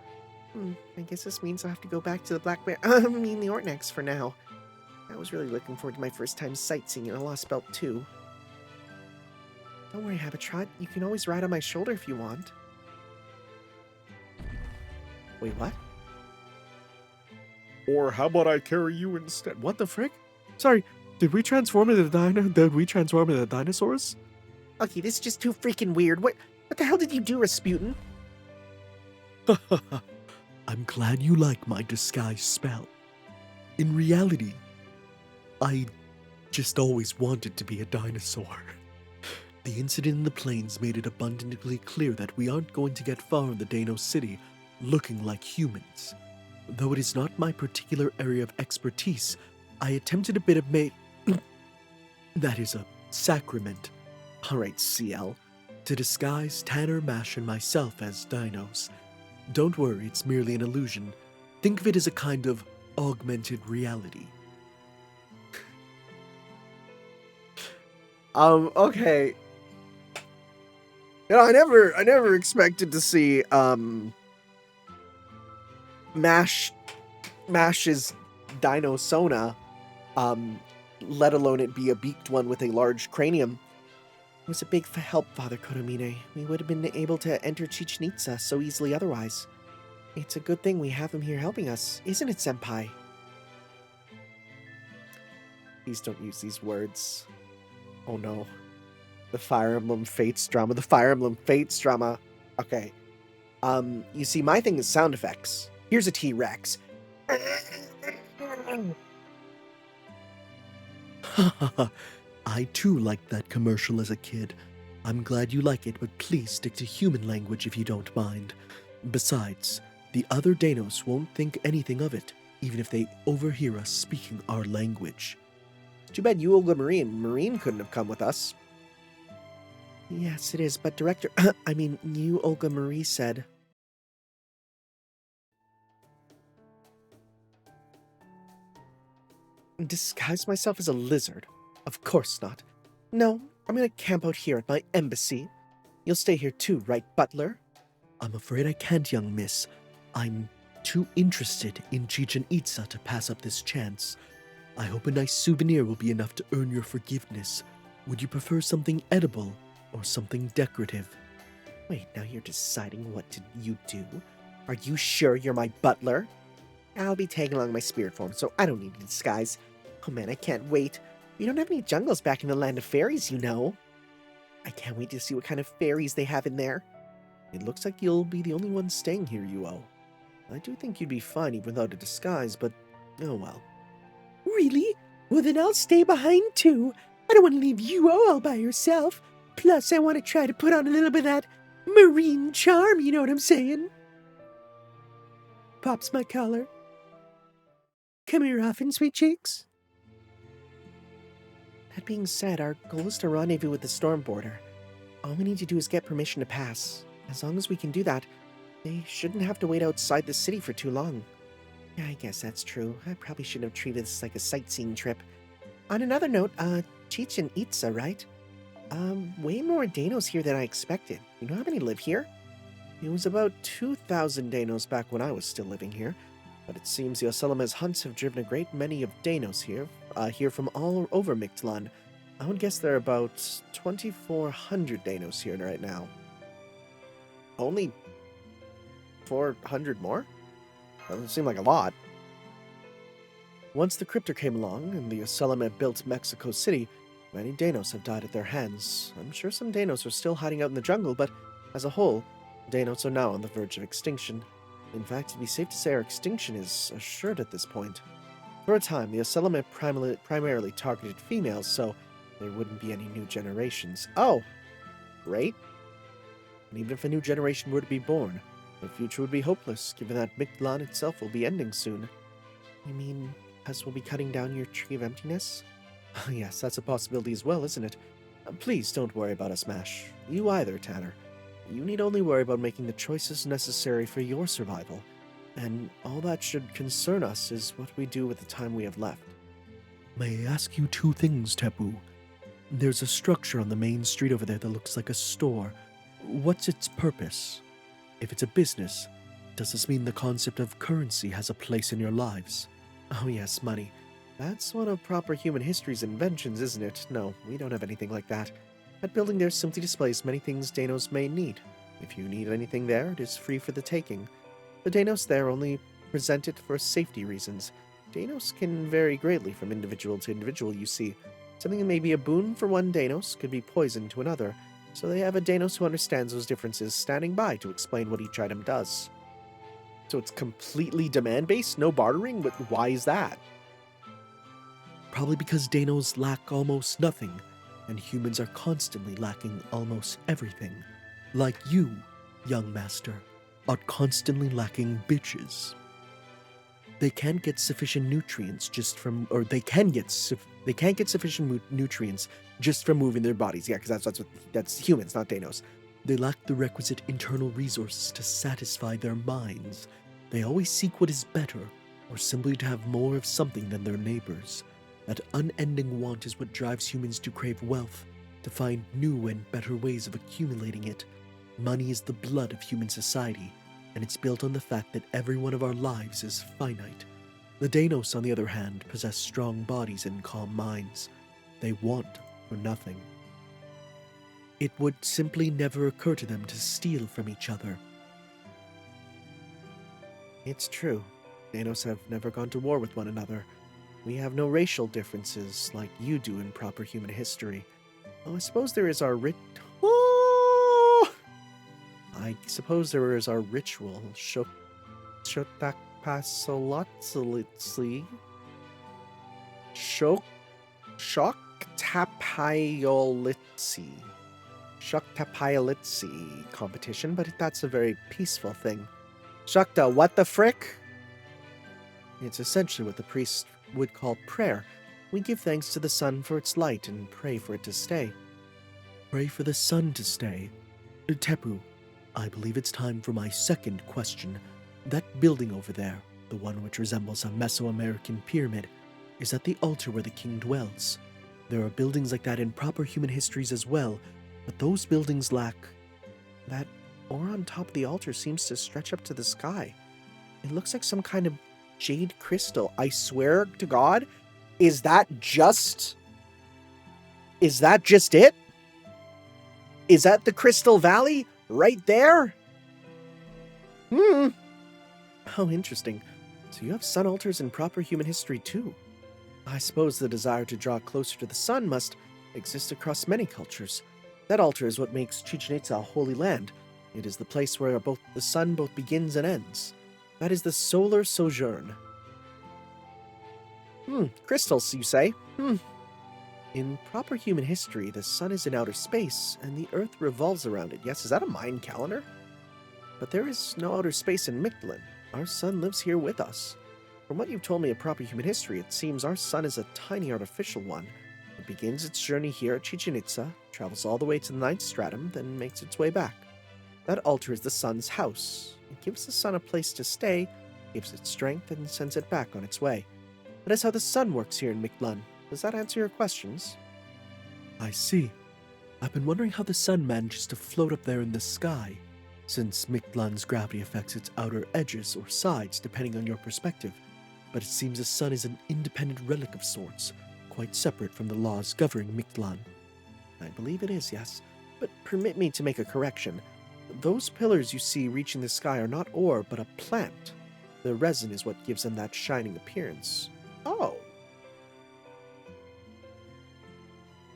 I guess this means I'll have to go back to the Black Bear, the Ortnax for now. I was really looking forward to my first time sightseeing in a Lostbelt too. Don't worry, Habitrot. You can always ride on my shoulder if you want. Wait, what? Or how about I carry you instead? What the frick? Sorry, did we transform into the dinosaurs? Okay, this is just too freaking weird. What the hell did you do, Rasputin? I'm glad you like my disguise spell. In reality, I just always wanted to be a dinosaur. The incident in the plains made it abundantly clear that we aren't going to get far in the Dano city looking like humans. Though it is not my particular area of expertise, I attempted a bit of that is a sacrament. Alright, CL. To disguise Tanner, Mash, and myself as dinos. Don't worry, it's merely an illusion. Think of it as a kind of augmented reality. Okay. You know, I never expected to see, Mash's Dinosona, let alone it be a beaked one with a large cranium. It was a big help, Father Kodomine. We would have been able to enter Chichén so easily otherwise. It's a good thing we have him here helping us, isn't it, Senpai? Please don't use these words. Oh no. The Fire Emblem Fates drama. The Fire Emblem Fates drama. Okay. You see, my thing is sound effects. Here's a T-Rex. I too liked that commercial as a kid. I'm glad you like it, but please stick to human language if you don't mind. Besides, the other Danos won't think anything of it, even if they overhear us speaking our language. Too bad U-Olga Marie and Marine couldn't have come with us. Yes, it is, but Director, U-Olga Marie said... Disguise myself as a lizard? Of course not. No, I'm gonna camp out here at my embassy. You'll stay here too, right, Butler? I'm afraid I can't, young miss. I'm too interested in Chichén Itzá to pass up this chance. I hope a nice souvenir will be enough to earn your forgiveness. Would you prefer something edible or something decorative? Wait, now you're deciding what you do? Are you sure you're my butler? I'll be tagging along my spirit form, so I don't need a disguise. Oh man, I can't wait. We don't have any jungles back in the land of fairies, you know. I can't wait to see what kind of fairies they have in there. It looks like you'll be the only one staying here, U-O. I do think you'd be fine even without a disguise, but oh well. Really? Well, then I'll stay behind too. I don't want to leave you all by yourself. Plus, I want to try to put on a little bit of that marine charm, you know what I'm saying? Pops my collar. Come here often, sweet cheeks. That being said, our goal is to rendezvous with the Storm Border. All we need to do is get permission to pass. As long as we can do that, they shouldn't have to wait outside the city for too long. Yeah, I guess that's true. I probably shouldn't have treated this like a sightseeing trip. On another note, Chichén Itzá, right? Way more Dinos here than I expected. You know how many live here? It was about 2,000 Dinos back when I was still living here, but it seems the Oselama's hunts have driven a great many of Dinos here from all over Mictlan. I would guess there are about 2,400 Dinos here right now. Only 400 more? Doesn't seem like a lot. Once the Cryptor came along and the Oselama built Mexico City, many Dinos have died at their hands. I'm sure some Dinos are still hiding out in the jungle, but as a whole, Dinos are now on the verge of extinction. In fact, it'd be safe to say our extinction is assured at this point. For a time, the Oselama primarily targeted females, so there wouldn't be any new generations. Oh! Great. And even if a new generation were to be born, their future would be hopeless, given that Mictlan itself will be ending soon. You mean, us will be cutting down your tree of emptiness? Yes, that's a possibility as well, isn't it? Please don't worry about us, Mash. You either, Tanner. You need only worry about making the choices necessary for your survival. And all that should concern us is what we do with the time we have left. May I ask you two things, Tapu? There's a structure on the main street over there that looks like a store. What's its purpose? If it's a business, does this mean the concept of currency has a place in your lives? Oh yes, money. That's one of proper human history's inventions, isn't it? No, we don't have anything like that. That building there simply displays many things Danos may need. If you need anything there, it is free for the taking. The Danos there only present it for safety reasons. Danos can vary greatly from individual to individual, you see. Something that may be a boon for one Danos could be poison to another, so they have a Danos who understands those differences standing by to explain what each item does. So it's completely demand-based, no bartering? But why is that? Probably because Danos lack almost nothing, and humans are constantly lacking almost everything. Like you, young master, are constantly lacking bitches. They can't get sufficient nutrients they can't get sufficient nutrients just from moving their bodies. Yeah, because that's humans, not Danos. They lack the requisite internal resources to satisfy their minds. They always seek what is better, or simply to have more of something than their neighbors. That unending want is what drives humans to crave wealth, to find new and better ways of accumulating it. Money is the blood of human society, and it's built on the fact that every one of our lives is finite. The Danos, on the other hand, possess strong bodies and calm minds. They want for nothing. It would simply never occur to them to steal from each other. It's true. Danos have never gone to war with one another. We have no racial differences like you do in proper human history. Oh, I suppose there is our ritual, Shoktapayolitsi. Shoktapayolitsi competition, but that's a very peaceful thing. Shakta, what the frick? It's essentially what the priest would call prayer. We give thanks to the sun for its light and pray for it to stay. Pray for the sun to stay. Tepu, I believe it's time for my second question. That building over there, the one which resembles a Mesoamerican pyramid, is at the altar where the king dwells. There are buildings like that in proper human histories as well, but those buildings lack... That ore on top of the altar seems to stretch up to the sky. It looks like some kind of jade crystal. I swear to God, is that just it? Is that the Crystal Valley right there? How interesting. So you have sun altars in proper human history too. I suppose the desire to draw closer to the sun must exist across many cultures. That altar is what makes Chichén Itzá a holy land. It is the place where the sun both begins and ends. That is the solar sojourn. Crystals, you say? In proper human history, the sun is in outer space, and the earth revolves around it. Yes, is that a Mayan calendar? But there is no outer space in Mictlan. Our sun lives here with us. From what you've told me of proper human history, it seems our sun is a tiny artificial one. It begins its journey here at Chichén Itzá, travels all the way to the ninth stratum, then makes its way back. That altar is the sun's house. It gives the sun a place to stay, gives it strength, and sends it back on its way. That is how the sun works here in Mictlan. Does that answer your questions? I see. I've been wondering how the sun manages to float up there in the sky, since Mictlan's gravity affects its outer edges or sides depending on your perspective. But it seems the sun is an independent relic of sorts, quite separate from the laws governing Mictlan. I believe it is, yes. But permit me to make a correction. Those pillars you see reaching the sky are not ore, but a plant. The resin is what gives them that shining appearance. Oh.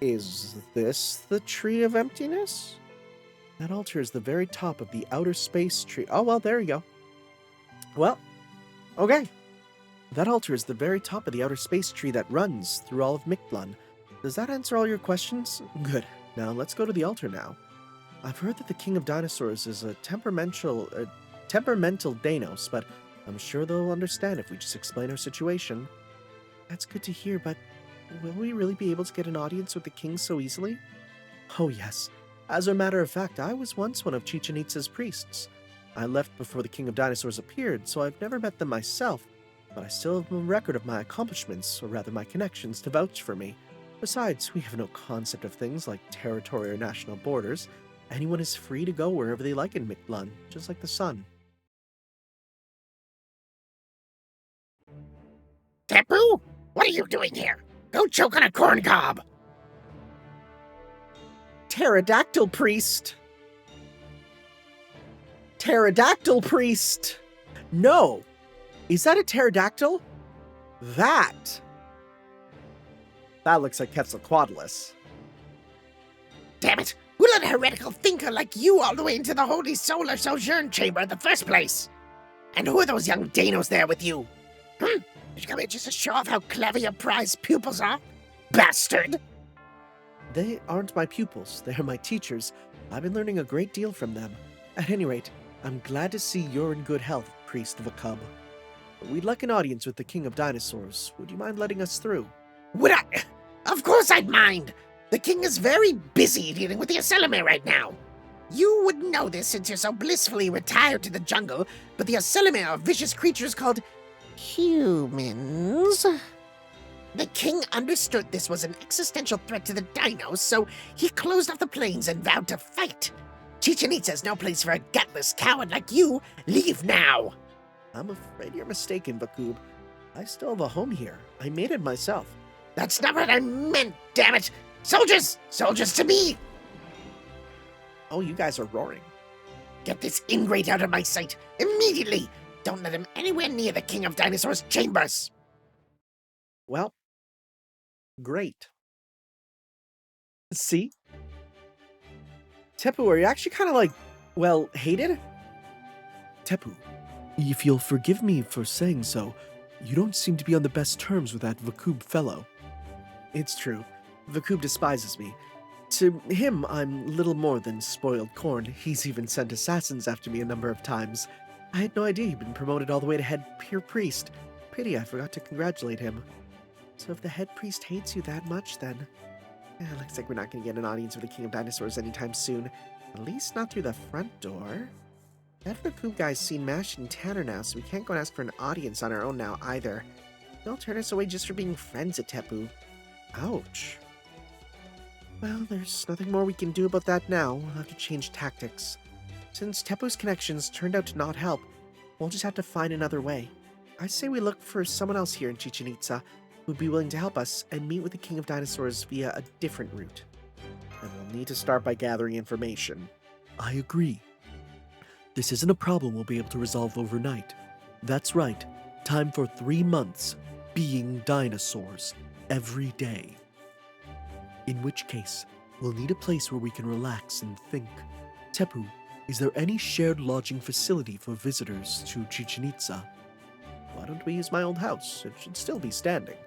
Is this the Tree of Emptiness? That altar is the very top of the outer space tree. Oh, well, there you go. Well, okay. That altar is the very top of the outer space tree that runs through all of Mictlan. Does that answer all your questions? Good. Now, let's go to the altar now. I've heard that the King of Dinosaurs is a temperamental Danos, but I'm sure they'll understand if we just explain our situation. That's good to hear, but will we really be able to get an audience with the king so easily? Oh yes. As a matter of fact, I was once one of Chichén Itzá's priests. I left before the King of Dinosaurs appeared, so I've never met them myself, but I still have a record of my accomplishments, or rather my connections, to vouch for me. Besides, we have no concept of things like territory or national borders. Anyone is free to go wherever they like in Mictlan, just like the sun. Tepu? What are you doing here? Go choke on a corn cob! Pterodactyl priest! Pterodactyl priest! No! Is that a pterodactyl? That looks like Quetzalcoatlus. Damn it! Who let a heretical thinker like you all the way into the holy solar sojourn chamber in the first place? And who are those young Dinos there with you? Did you come here just to show off how clever your prize pupils are? Bastard! They aren't my pupils, they are my teachers. I've been learning a great deal from them. At any rate, I'm glad to see you're in good health, Priest Vucub. We'd like an audience with the King of Dinosaurs. Would you mind letting us through? Would I? Of course I'd mind! The king is very busy dealing with the Aselame right now. You wouldn't know this since you're so blissfully retired to the jungle, but the Aselame are vicious creatures called humans. The king understood this was an existential threat to the dinos, so he closed off the plains and vowed to fight. Chichén Itzá's no place for a gutless coward like you. Leave now! I'm afraid you're mistaken, Vucub. I still have a home here. I made it myself. That's not what I meant, damn it! Soldiers! Soldiers to me! Oh, you guys are roaring. Get this ingrate out of my sight, immediately! Don't let him anywhere near the King of Dinosaurs' chambers! Well, great. See? Tepu, are you actually kind of hated? Tepu, if you'll forgive me for saying so, you don't seem to be on the best terms with that Vucub fellow. It's true. Vucub despises me. To him, I'm little more than spoiled corn. He's even sent assassins after me a number of times. I had no idea he'd been promoted all the way to head peer priest. Pity I forgot to congratulate him. So if the head priest hates you that much, then Looks like we're not going to get an audience with the King of Dinosaurs anytime soon. At least not through the front door. That Vucub guy's seen Mash and Tanner now, so we can't go and ask for an audience on our own now either. They'll turn us away just for being friends at Tepu. Ouch. Well, there's nothing more we can do about that now. We'll have to change tactics. Since Tepu's connections turned out to not help, we'll just have to find another way. I say we look for someone else here in Chichén Itzá who'd be willing to help us and meet with the King of Dinosaurs via a different route. And we'll need to start by gathering information. I agree. This isn't a problem we'll be able to resolve overnight. That's right. Time for 3 months being dinosaurs every day. In which case, we'll need a place where we can relax and think. Tepu, is there any shared lodging facility for visitors to Chichén Itzá? Why don't we use my old house? It should still be standing.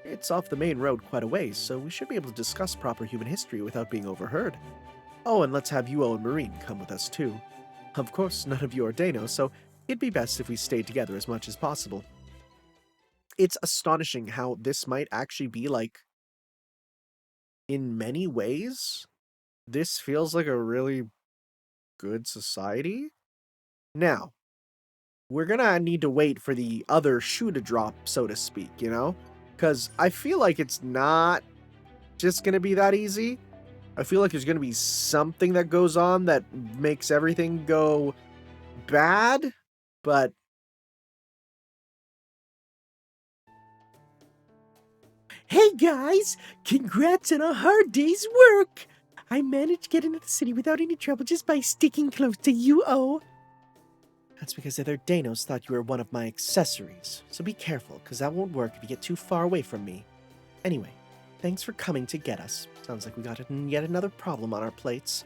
It's off the main road quite a ways, so we should be able to discuss proper human history without being overheard. Oh, and let's have U-Olga Marie come with us too. Of course, none of you are Dino, so it'd be best if we stayed together as much as possible. It's astonishing how this might actually be like, in many ways, this feels like a really good society. Now, we're gonna need to wait for the other shoe to drop, so to speak, you know? Because I feel like it's not just gonna be that easy. I feel like there's gonna be something that goes on that makes everything go bad, but Hey guys, congrats on a hard day's work! I managed to get into the city without any trouble just by sticking close to U-O. that's because the other Danos thought you were one of my accessories. So be careful, because that won't work if you get too far away from me. Anyway, thanks for coming to get us. Sounds like we got yet another problem on our plates.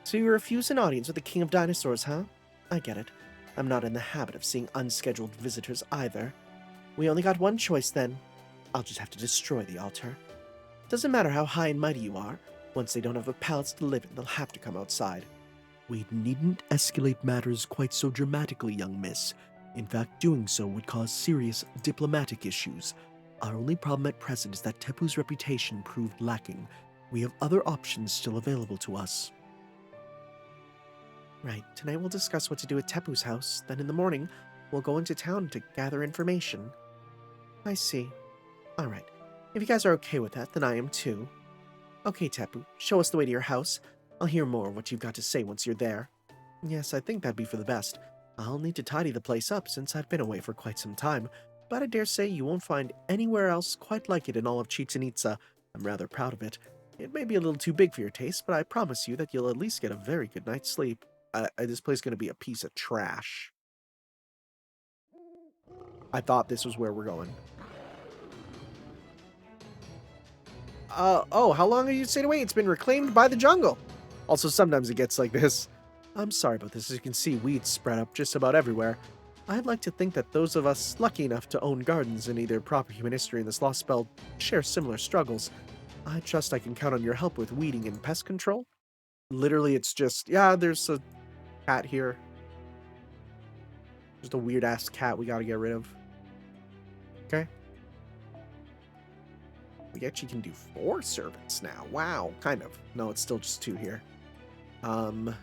So you refuse an audience with the King of Dinosaurs, huh? I get it. I'm not in the habit of seeing unscheduled visitors either. We only got one choice then. I'll just have to destroy the altar. Doesn't matter how high and mighty you are. Once they don't have a palace to live in, they'll have to come outside. We needn't escalate matters quite so dramatically, young miss. In fact, doing so would cause serious diplomatic issues. Our only problem at present is that Tepu's reputation proved lacking. We have other options still available to us. Right, tonight we'll discuss what to do at Tepu's house. Then in the morning, we'll go into town to gather information. I see. Alright, if you guys are okay with that, then I am too. Okay, Tepu, show us the way to your house. I'll hear more of what you've got to say once you're there. Yes, I think that'd be for the best. I'll need to tidy the place up since I've been away for quite some time, but I dare say you won't find anywhere else quite like it in all of Chichén Itzá. I'm rather proud of it. It may be a little too big for your taste, but I promise you that you'll at least get a very good night's sleep. This place is going to be a piece of trash. I thought this was where we're going. Oh, how long have you stayed away? It's been reclaimed by the jungle. Also, sometimes it gets like this. I'm sorry about this. As you can see, weeds spread up just about everywhere. I'd like to think that those of us lucky enough to own gardens in either proper human history and this Lostbelt share similar struggles. I trust I can count on your help with weeding and pest control. Literally, it's just, yeah, there's a cat here. Just a weird-ass cat we gotta get rid of. Okay. We actually can do 4 servants now. Wow, kind of. No, it's still just 2 here. Can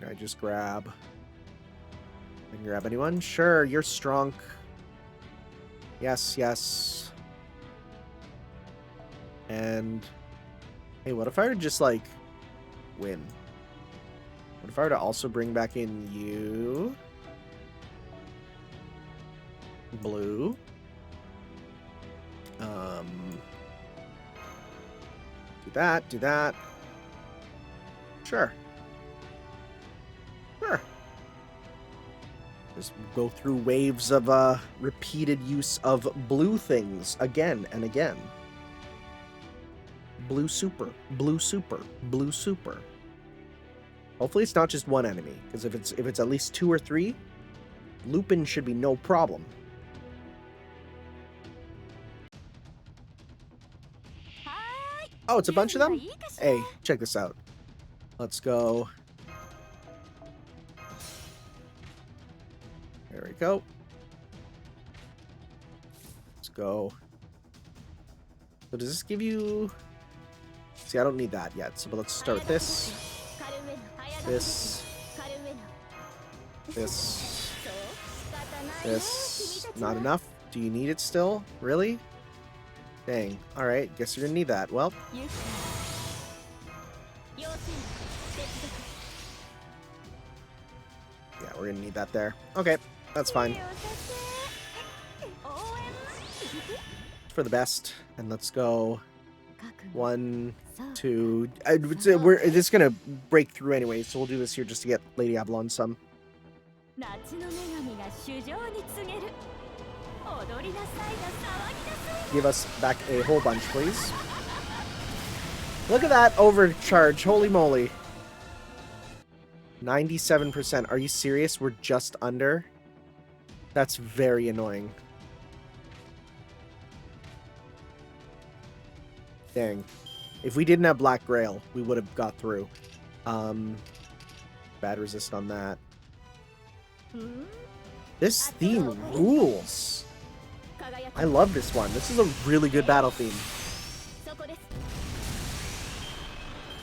I just grab... Can you grab anyone? Sure, you're strong. Yes, yes. And... Hey, what if I were to just, like, win? What if I were to also bring back in you? Blue. Do that, do that. Sure. Sure. Just go through waves of repeated use of blue things again and again. Blue super, blue super, blue super. Hopefully it's not just one enemy, because if it's at least 2 or 3, Lupin should be no problem. Oh, it's a bunch of them? Hey, check this out. Let's go. There we go. Let's go. So does this give you... See, I don't need that yet. So but let's start with this. This. This. This. Not enough? Do you need it still? Really? Dang. Alright, guess you're gonna need that. Well. Yeah, we're gonna need that there. Okay, that's fine. For the best. And let's go 1, 2. This is gonna break through anyway, so we'll do this here just to get Lady Avalon some. Give us back a whole bunch, please. Look at that overcharge. Holy moly. 97%. Are you serious? We're just under? That's very annoying. Dang. If we didn't have Black Grail, we would have got through. Bad resist on that. This theme rules. I love this one. This is a really good battle theme.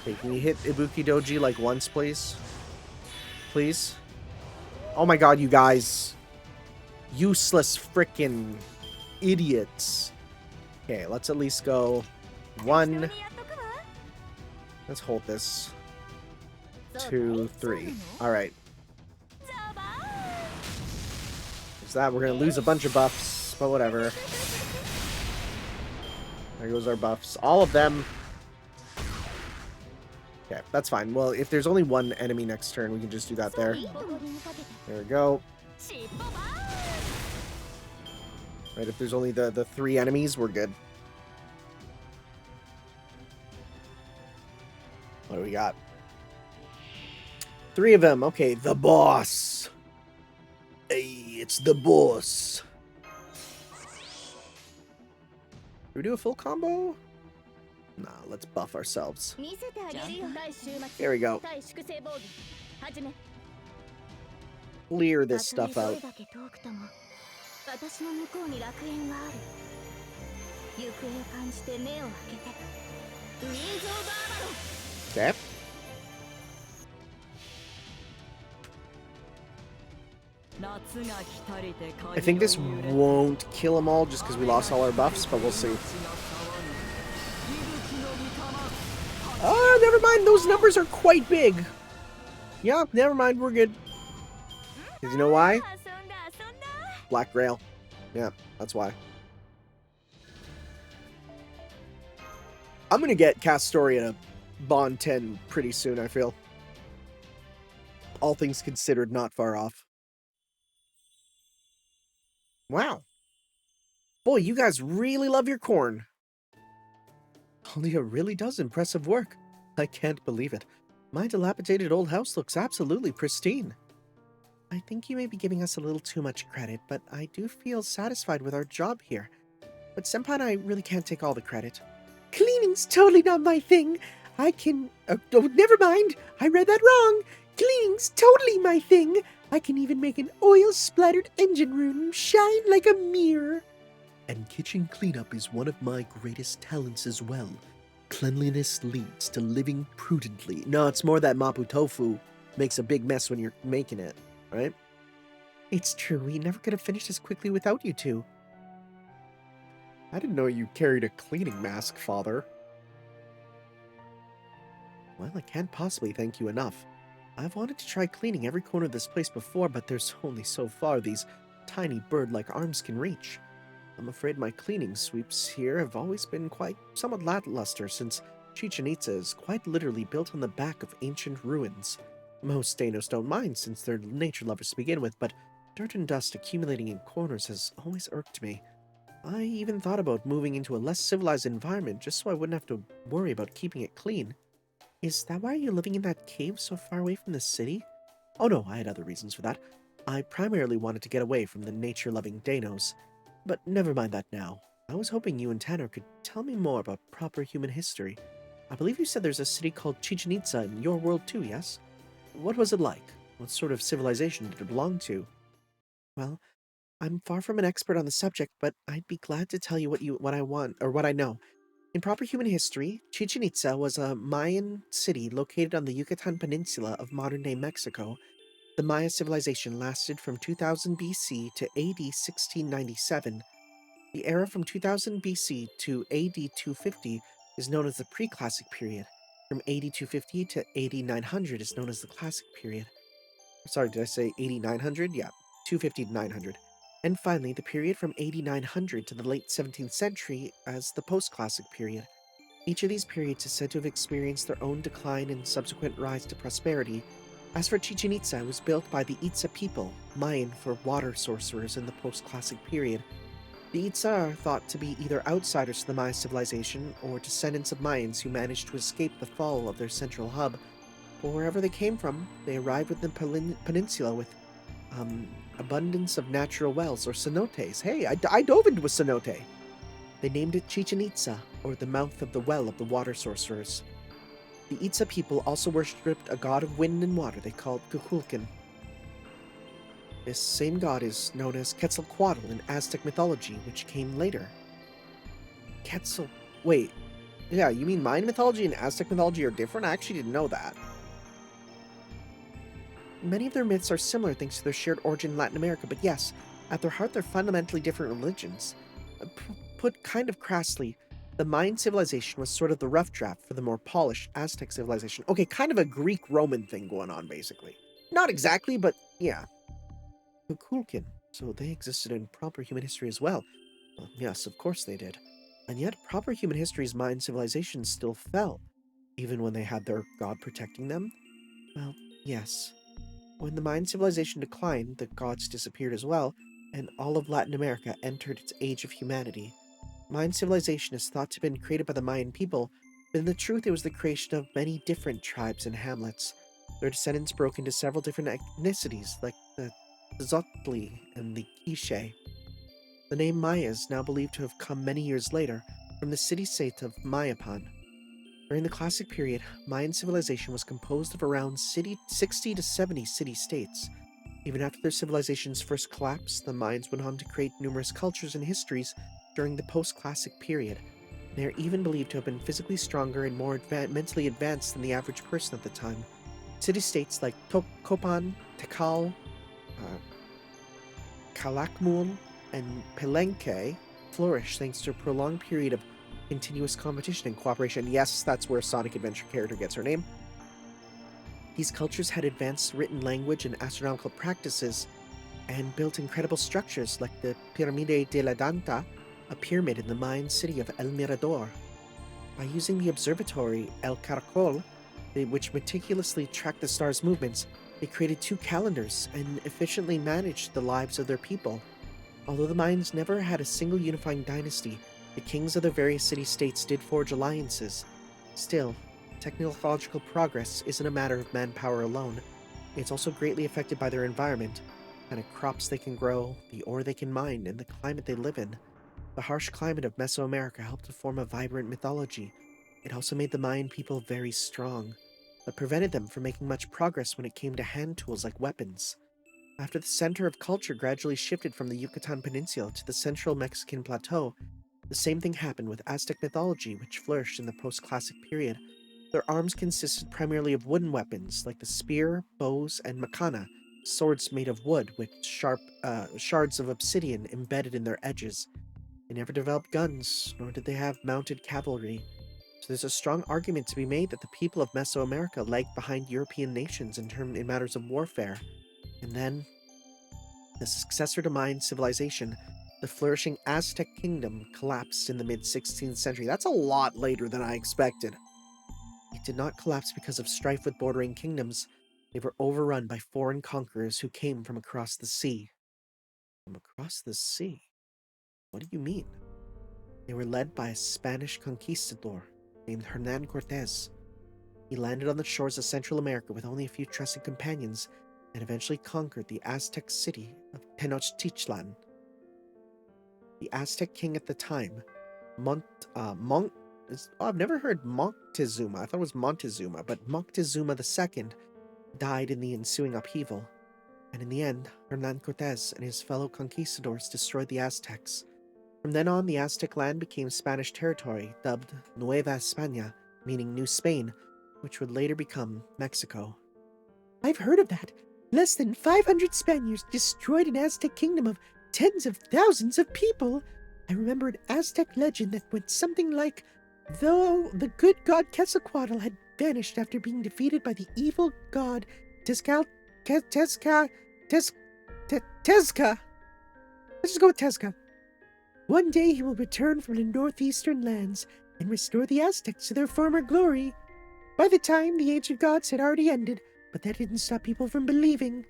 Okay, can you hit Ibuki Doji like once, please? Please? Oh my god, you guys. Useless frickin' idiots. Okay, let's at least go 1. Let's hold this. 2, 3. Alright. So that we're gonna lose a bunch of buffs, but whatever. There goes our buffs. All of them. Okay, that's fine. Well, if there's only one enemy next turn, we can just do that there. There we go. Right, if there's only the 3 enemies, we're good. What do we got? 3 of them. Okay, the boss. Hey, it's the boss. Should we do a full combo? Nah, let's buff ourselves. Here we go. Clear this stuff out. Okay. I think this won't kill them all just because we lost all our buffs, but we'll see. Oh, never mind. Those numbers are quite big. Yeah, never mind. We're good. Because you know why? Black Grail. Yeah, that's why. I'm going to get Castoria Bond 10 pretty soon, I feel. All things considered, not far off. Wow. Boy, you guys really love your corn. Talia really does impressive work. I can't believe it. My dilapidated old house looks absolutely pristine. I think you may be giving us a little too much credit, but I do feel satisfied with our job here. But Senpai and I really can't take all the credit. Cleaning's totally not my thing. I can... oh, never mind. I read that wrong. Cleaning's totally my thing. I can even make an oil-splattered engine room shine like a mirror. And kitchen cleanup is one of my greatest talents as well. Cleanliness leads to living prudently. No, it's more that Mapo Tofu makes a big mess when you're making it, right? It's true. We never could have finished this quickly without you two. I didn't know you carried a cleaning mask, Father. Well, I can't possibly thank you enough. I've wanted to try cleaning every corner of this place before, but there's only so far these tiny bird-like arms can reach. I'm afraid my cleaning sweeps here have always been somewhat lackluster, since Chichén is quite literally built on the back of ancient ruins. Most Danos don't mind, since they're nature lovers to begin with, but dirt and dust accumulating in corners has always irked me. I even thought about moving into a less civilized environment just so I wouldn't have to worry about keeping it clean. Is that why you're living in that cave so far away from the city? Oh no, I had other reasons for that. I primarily wanted to get away from the nature-loving Danos. But never mind that now. I was hoping you and Tanner could tell me more about proper human history. I believe you said there's a city called Chichén in your world too, yes? What was it like? What sort of civilization did it belong to? Well, I'm far from an expert on the subject, but I'd be glad to tell you what I want, or what I know. In proper human history, Chichén Itzá was a Mayan city located on the Yucatan Peninsula of modern-day Mexico. The Maya civilization lasted from 2000 BC to AD 1697. The era from 2000 BC to AD 250 is known as the pre-classic period. From AD 250 to AD 900 is known as the classic period. Sorry, did I say 8900? Yeah, 250 to 900. And finally, the period from 8900 to the late 17th century as the post-classic period. Each of these periods is said to have experienced their own decline and subsequent rise to prosperity. As for Chichén Itzá, it was built by the Itzá people, Mayan for water sorcerers in the post-classic period. The Itzá are thought to be either outsiders to the Maya civilization or descendants of Mayans who managed to escape the fall of their central hub. Or wherever they came from, they arrived within the peninsula with abundance of natural wells, or cenotes. Hey, I dove into a cenote. They named it Chichén Itzá, or the mouth of the well of the water sorcerers. The Itzá people also worshipped a god of wind and water they called Kukulkan. This same god is known as Quetzalcoatl in Aztec mythology, which came later. Wait, yeah, you mean Mayan mythology and Aztec mythology are different? I actually didn't know that. Many of their myths are similar thanks to their shared origin in Latin America, but yes, at their heart they're fundamentally different religions. Put kind of crassly, the Mayan civilization was sort of the rough draft for the more polished Aztec civilization. Okay, kind of a Greek-Roman thing going on, basically. Not exactly, but yeah. Kukulkan, so they existed in proper human history as well. Well, yes, of course they did. And yet, proper human history's Mayan civilization still fell, even when they had their god protecting them. Well, yes. When the Mayan civilization declined, the gods disappeared as well, and all of Latin America entered its age of humanity. Mayan civilization is thought to have been created by the Mayan people, but in the truth it was the creation of many different tribes and hamlets. Their descendants broke into several different ethnicities, like the Tzotli and the Quiché. The name Maya is now believed to have come many years later from the city-state of Mayapan. During the Classic period, Mayan civilization was composed of around 60 to 70 city-states. Even after their civilization's first collapse, the Mayans went on to create numerous cultures and histories during the post-Classic period. They are even believed to have been physically stronger and more mentally advanced than the average person at the time. City-states like Copan, Tikal, Calakmul, and Palenque flourished thanks to a prolonged period of continuous competition and cooperation. Yes, that's where Sonic Adventure character gets her name. These cultures had advanced written language and astronomical practices, and built incredible structures like the Pirámide de la Danta, a pyramid in the Mayan city of El Mirador. By using the observatory El Caracol, which meticulously tracked the stars' movements, they created 2 calendars and efficiently managed the lives of their people. Although the Mayans never had a single unifying dynasty, the kings of their various city-states did forge alliances. Still, technological progress isn't a matter of manpower alone. It's also greatly affected by their environment, the kind of crops they can grow, the ore they can mine, and the climate they live in. The harsh climate of Mesoamerica helped to form a vibrant mythology. It also made the Mayan people very strong, but prevented them from making much progress when it came to hand tools like weapons. After the center of culture gradually shifted from the Yucatan Peninsula to the central Mexican plateau, the same thing happened with Aztec mythology, which flourished in the post-classic period. Their arms consisted primarily of wooden weapons, like the spear, bows, and macana, swords made of wood with sharp shards of obsidian embedded in their edges. They never developed guns, nor did they have mounted cavalry. So there's a strong argument to be made that the people of Mesoamerica lagged behind European nations in matters of warfare. And then, the successor to Mayan civilization, the flourishing Aztec kingdom, collapsed in the mid-16th century. That's a lot later than I expected. It did not collapse because of strife with bordering kingdoms. They were overrun by foreign conquerors who came from across the sea. From across the sea? What do you mean? They were led by a Spanish conquistador named Hernán Cortés. He landed on the shores of Central America with only a few trusted companions and eventually conquered the Aztec city of Tenochtitlan. The Aztec king at the time, I've never heard Moctezuma. I thought it was Montezuma, but Moctezuma II died in the ensuing upheaval. And in the end, Hernán Cortés and his fellow conquistadors destroyed the Aztecs. From then on, the Aztec land became Spanish territory, dubbed Nueva España, meaning New Spain, which would later become Mexico. I've heard of that. Less than 500 Spaniards destroyed an Aztec kingdom of tens of thousands of people. I remember an Aztec legend that went something like, though the good god Quetzalcoatl had vanished after being defeated by the evil god Tezca. Let's just go with Tezca. One day he will return from the northeastern lands and restore the Aztecs to their former glory. By the time, the Age of Gods had already ended, but that didn't stop people from believing.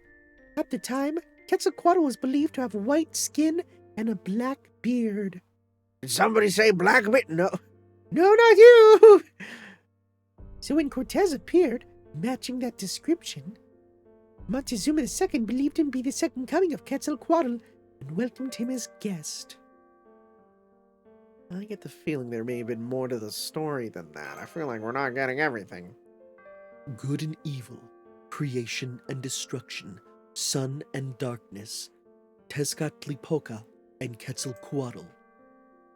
At the time, Quetzalcoatl was believed to have white skin and a black beard. Did somebody say black beard? No. No, not you! So when Cortez appeared, matching that description, Montezuma II believed him to be the second coming of Quetzalcoatl and welcomed him as guest. I get the feeling there may have been more to the story than that. I feel like we're not getting everything. Good and evil, creation and destruction, sun and darkness, Tezcatlipoca and Quetzalcoatl.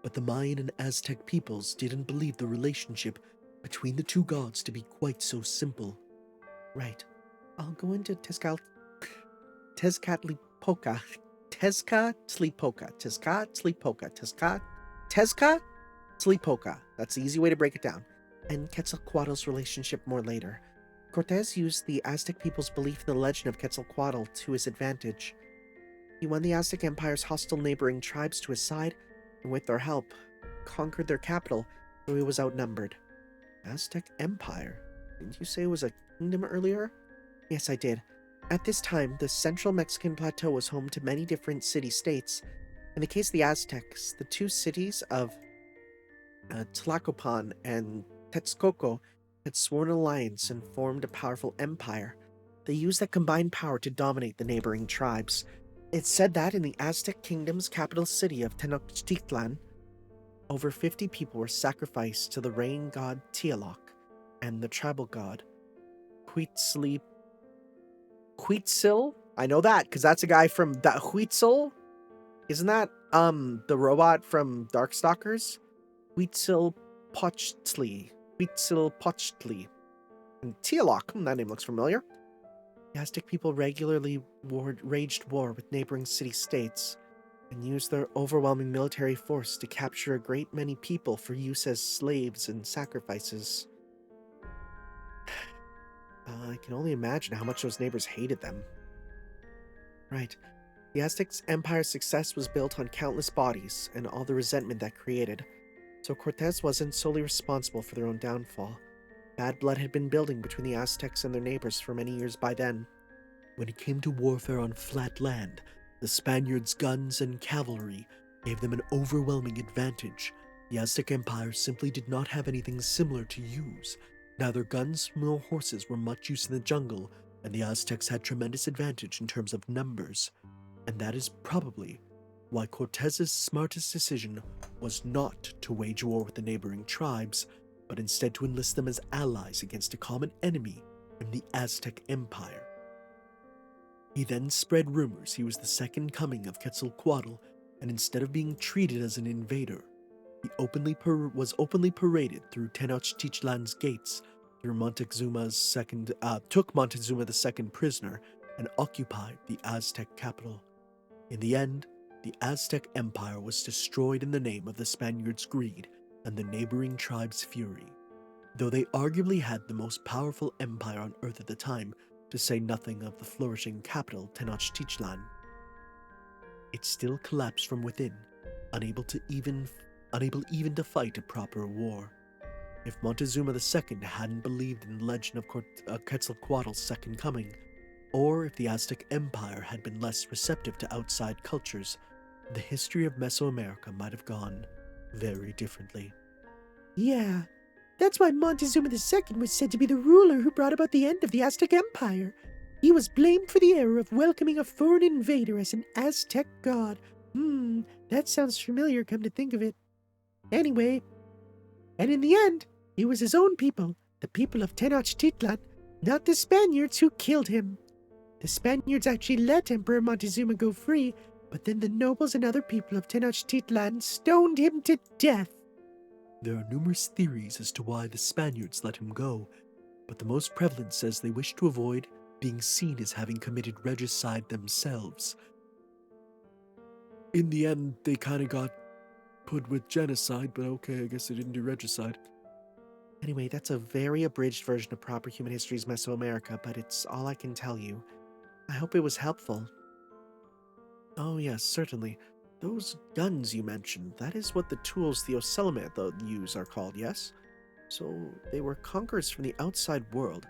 But the Mayan and Aztec peoples didn't believe the relationship between the two gods to be quite so simple. Right. I'll go into Tezcatlipoca. Tezcatlipoca. That's the easy way to break it down. And Quetzalcoatl's relationship more later. Cortez used the Aztec people's belief in the legend of Quetzalcoatl to his advantage. He won the Aztec Empire's hostile neighboring tribes to his side, and with their help, conquered their capital, though he was outnumbered. Aztec Empire? Didn't you say it was a kingdom earlier? Yes, I did. At this time, the central Mexican plateau was home to many different city-states. In the case of the Aztecs, the two cities of Tlacopan and Texcoco had sworn an alliance and formed a powerful empire. They used that combined power to dominate the neighboring tribes. It's said that in the Aztec kingdom's capital city of Tenochtitlan, over 50 people were sacrificed to the rain god Tlaloc and the tribal god Huitzil. I know that because that's a guy from that Huitzil. Isn't that the robot from Darkstalkers? Huitzilpochtli. And Tlaloc, that name looks familiar. The Aztec people regularly waged war with neighboring city-states and used their overwhelming military force to capture a great many people for use as slaves and sacrifices. I can only imagine how much those neighbors hated them. Right. The Aztec Empire's success was built on countless bodies and all the resentment that created, so Cortez wasn't solely responsible for their own downfall. Bad blood had been building between the Aztecs and their neighbors for many years by then. When it came to warfare on flat land, the Spaniards' guns and cavalry gave them an overwhelming advantage. The Aztec Empire simply did not have anything similar to use. Neither guns nor horses were much use in the jungle, and the Aztecs had tremendous advantage in terms of numbers. And that is probably why Cortez's smartest decision was not to wage war with the neighboring tribes, but instead to enlist them as allies against a common enemy in the Aztec Empire. He then spread rumors he was the second coming of Quetzalcoatl, and instead of being treated as an invader, he was openly paraded through Tenochtitlan's gates, took Montezuma II prisoner, and occupied the Aztec capital. In the end, the Aztec Empire was destroyed in the name of the Spaniards' greed and the neighboring tribes' fury. Though they arguably had the most powerful empire on Earth at the time, to say nothing of the flourishing capital Tenochtitlan, it still collapsed from within, unable even to fight a proper war. If Montezuma II hadn't believed in the legend of Quetzalcoatl's second coming, or if the Aztec Empire had been less receptive to outside cultures, the history of Mesoamerica might have gone very differently. Yeah, that's why Montezuma II was said to be the ruler who brought about the end of the Aztec Empire. He was blamed for the error of welcoming a foreign invader as an Aztec god. That sounds familiar, come to think of it. Anyway, and in the end, it was his own people, the people of Tenochtitlan, not the Spaniards, who killed him. The Spaniards actually let Emperor Montezuma go free, but then the nobles and other people of Tenochtitlan stoned him to death. There are numerous theories as to why the Spaniards let him go, but the most prevalent says they wish to avoid being seen as having committed regicide themselves. In the end, they kind of got put with genocide, but okay, I guess they didn't do regicide. Anyway, that's a very abridged version of Proper Human History's Mesoamerica, but it's all I can tell you. I hope it was helpful. Oh yes, certainly. Those guns you mentioned, that is what the tools the Ocelomantha use are called, yes? So they were conquerors from the outside world.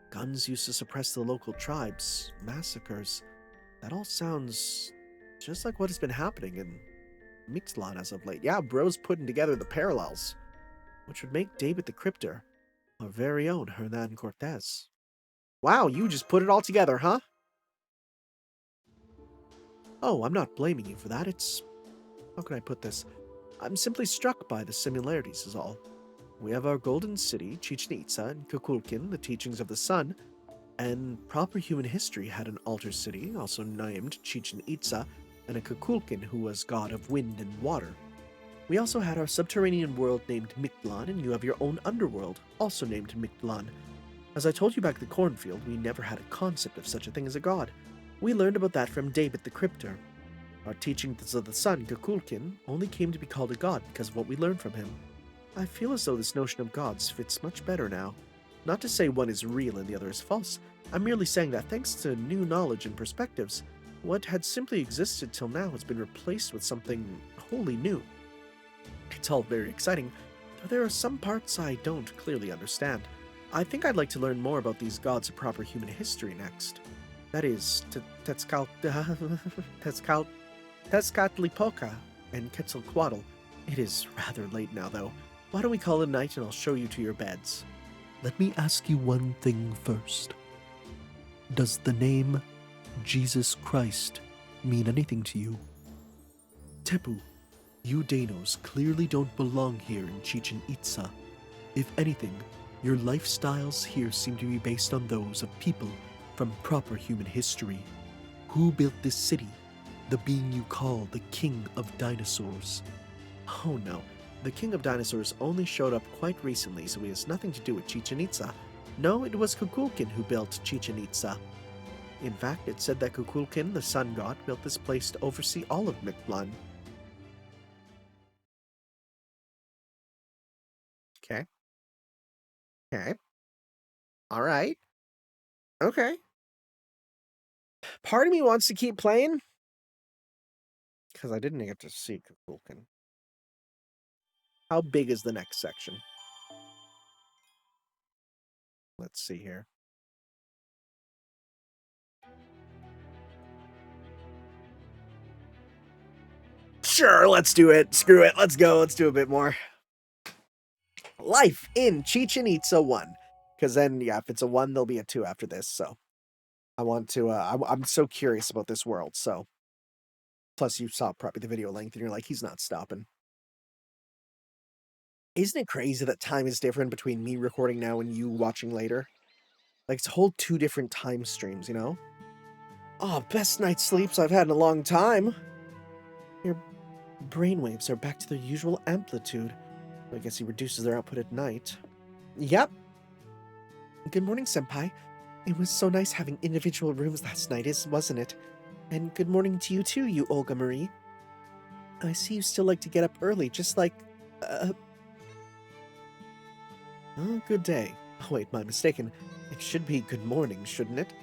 Guns used to suppress the local tribes, massacres. That all sounds just like what has been happening in Mictlan as of late. Yeah, bro's putting together the parallels, which would make David the Cryptor our very own Hernan Cortez. Wow, you just put it all together, huh? Oh, I'm not blaming you for that. How can I put this? I'm simply struck by the similarities is all. We have our golden city, Chichén Itzá, and Kukulkan, the teachings of the sun, and proper human history had an altar city, also named Chichén Itzá, and a Kukulkan who was god of wind and water. We also had our subterranean world named Mictlan, and you have your own underworld, also named Mictlan. As I told you back at the cornfield, we never had a concept of such a thing as a god. We learned about that from David the Cryptor. Our teachings of the sun, Kukulkan, only came to be called a god because of what we learned from him. I feel as though this notion of gods fits much better now. Not to say one is real and the other is false. I'm merely saying that thanks to new knowledge and perspectives, what had simply existed till now has been replaced with something wholly new. It's all very exciting, though there are some parts I don't clearly understand. I think I'd like to learn more about these gods of proper human history next. That is, Tezcatlipoca and Quetzalcoatl. It is rather late now, though. Why don't we call it a night and I'll show you to your beds? Let me ask you one thing first. Does the name Jesus Christ mean anything to you? Tepu, you Danos clearly don't belong here in Chichén Itzá. If anything, your lifestyles here seem to be based on those of people from proper human history. Who built this city? The being you call the King of Dinosaurs. Oh no, the King of Dinosaurs only showed up quite recently, so he has nothing to do with Chichén Itzá. No, it was Kukulkan who built Chichén Itzá. In fact, it said that Kukulkan, the sun god, built this place to oversee all of Mictlan. Okay. Alright. Okay. Part of me wants to keep playing, because I didn't get to see Kukulkan. How big is the next section? Let's see here. Sure, let's do it. Screw it. Let's go. Let's do a bit more. Life in Chichén Itzá 1. Because then, yeah, if it's a 1, there'll be a 2 after this, so. I want to, I'm so curious about this world, so. Plus, you saw probably the video length, and you're like, he's not stopping. Isn't it crazy that time is different between me recording now and you watching later? Like, it's a whole 2 different time streams, you know? Oh, best night's sleeps I've had in a long time. Your brainwaves are back to their usual amplitude. I guess he reduces their output at night. Yep. Good morning, Senpai. It was so nice having individual rooms last night, wasn't it? And good morning to you too, U-Olga Marie. I see you still like to get up early, just like... Oh, good day. Oh, wait, my mistaken. It should be good morning, shouldn't it?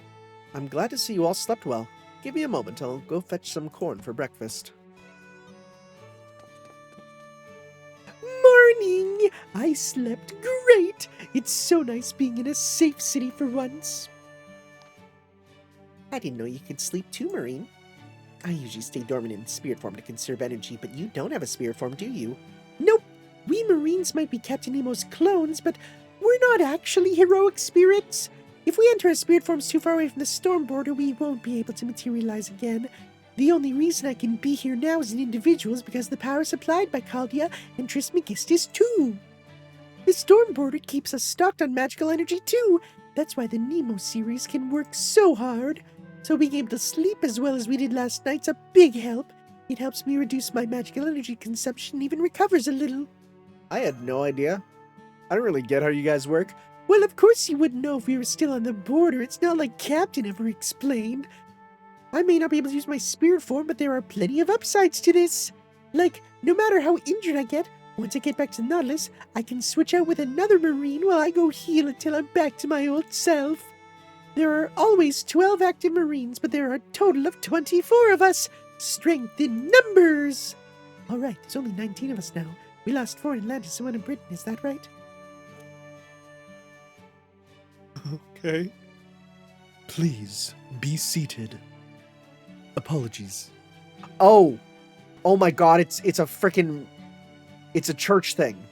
I'm glad to see you all slept well. Give me a moment, I'll go fetch some corn for breakfast. Morning! I slept great! It's so nice being in a safe city for once. I didn't know you could sleep too, Marine. I usually stay dormant in spirit form to conserve energy, but you don't have a spirit form, do you? Nope. We Marines might be Captain Nemo's clones, but we're not actually heroic spirits. If we enter our spirit forms too far away from the storm border, we won't be able to materialize again. The only reason I can be here now as an individual is because of the power supplied by Caldia and Trismegistus too. The storm border keeps us stocked on magical energy too. That's why the Nemo series can work so hard. so being able to sleep as well as we did last night's a big help. It helps me reduce my magical energy consumption, even recovers a little. I had no idea. I don't really get how you guys work. Well, of course you wouldn't know if we were still on the border. It's not like Captain ever explained. I may not be able to use my spirit form, but there are plenty of upsides to this. Like, no matter how injured I get, once I get back to Nautilus, I can switch out with another Marine while I go heal until I'm back to my old self. There are always 12 active Marines, but there are a total of 24 of us. Strength in numbers! Alright, there's only 19 of us now. We lost 4 in Atlantis and 1 in Britain, is that right? Okay. Please be seated. Apologies. Oh my God! It's a church thing.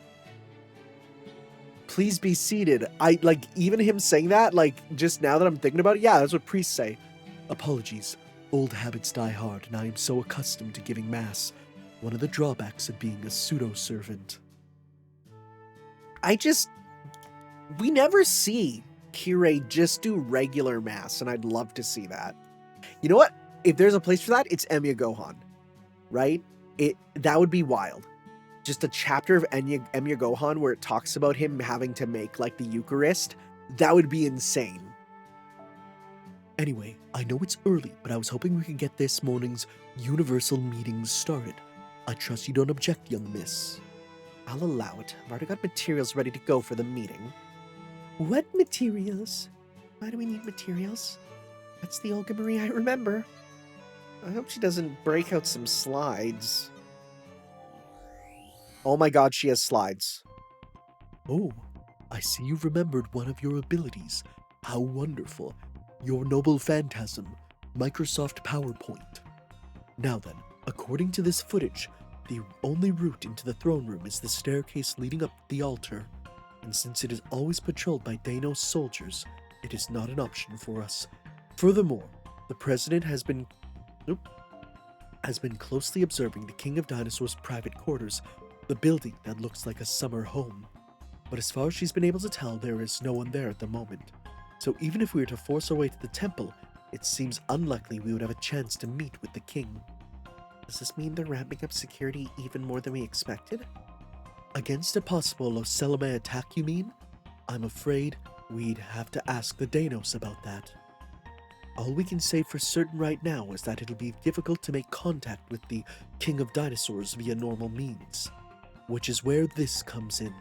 Please be seated. I like even him saying that. Like just now that I'm thinking about it, yeah, that's what priests say. Apologies. Old habits die hard, and I am so accustomed to giving mass. One of the drawbacks of being a pseudo-servant. We never see Kirei just do regular mass, and I'd love to see that. You know what? If there's a place for that, it's Enya Gohan, right? That would be wild. Just a chapter of Enya Gohan where it talks about him having to make like the Eucharist. That would be insane. Anyway, I know it's early, but I was hoping we could get this morning's Universal meetings started. I trust you don't object, young miss. I'll allow it. I've already got materials ready to go for the meeting. What materials? Why do we need materials? That's the U-Olga Marie I remember. I hope she doesn't break out some slides. Oh my God, she has slides. Oh, I see you've remembered one of your abilities. How wonderful. Your noble phantasm, Microsoft PowerPoint. Now then, according to this footage, the only route into the throne room is the staircase leading up the altar, and since it is always patrolled by Dino soldiers, it is not an option for us. Furthermore, the president has been closely observing the King of Dinosaur's private quarters, the building that looks like a summer home. But as far as she's been able to tell, there is no one there at the moment. So even if we were to force our way to the temple, it seems unlikely we would have a chance to meet with the king. Does this mean they're ramping up security even more than we expected? Against a possible Loselame attack, you mean? I'm afraid we'd have to ask the Danos about that. All we can say for certain right now is that it'll be difficult to make contact with the King of Dinosaurs via normal means, which is where this comes in.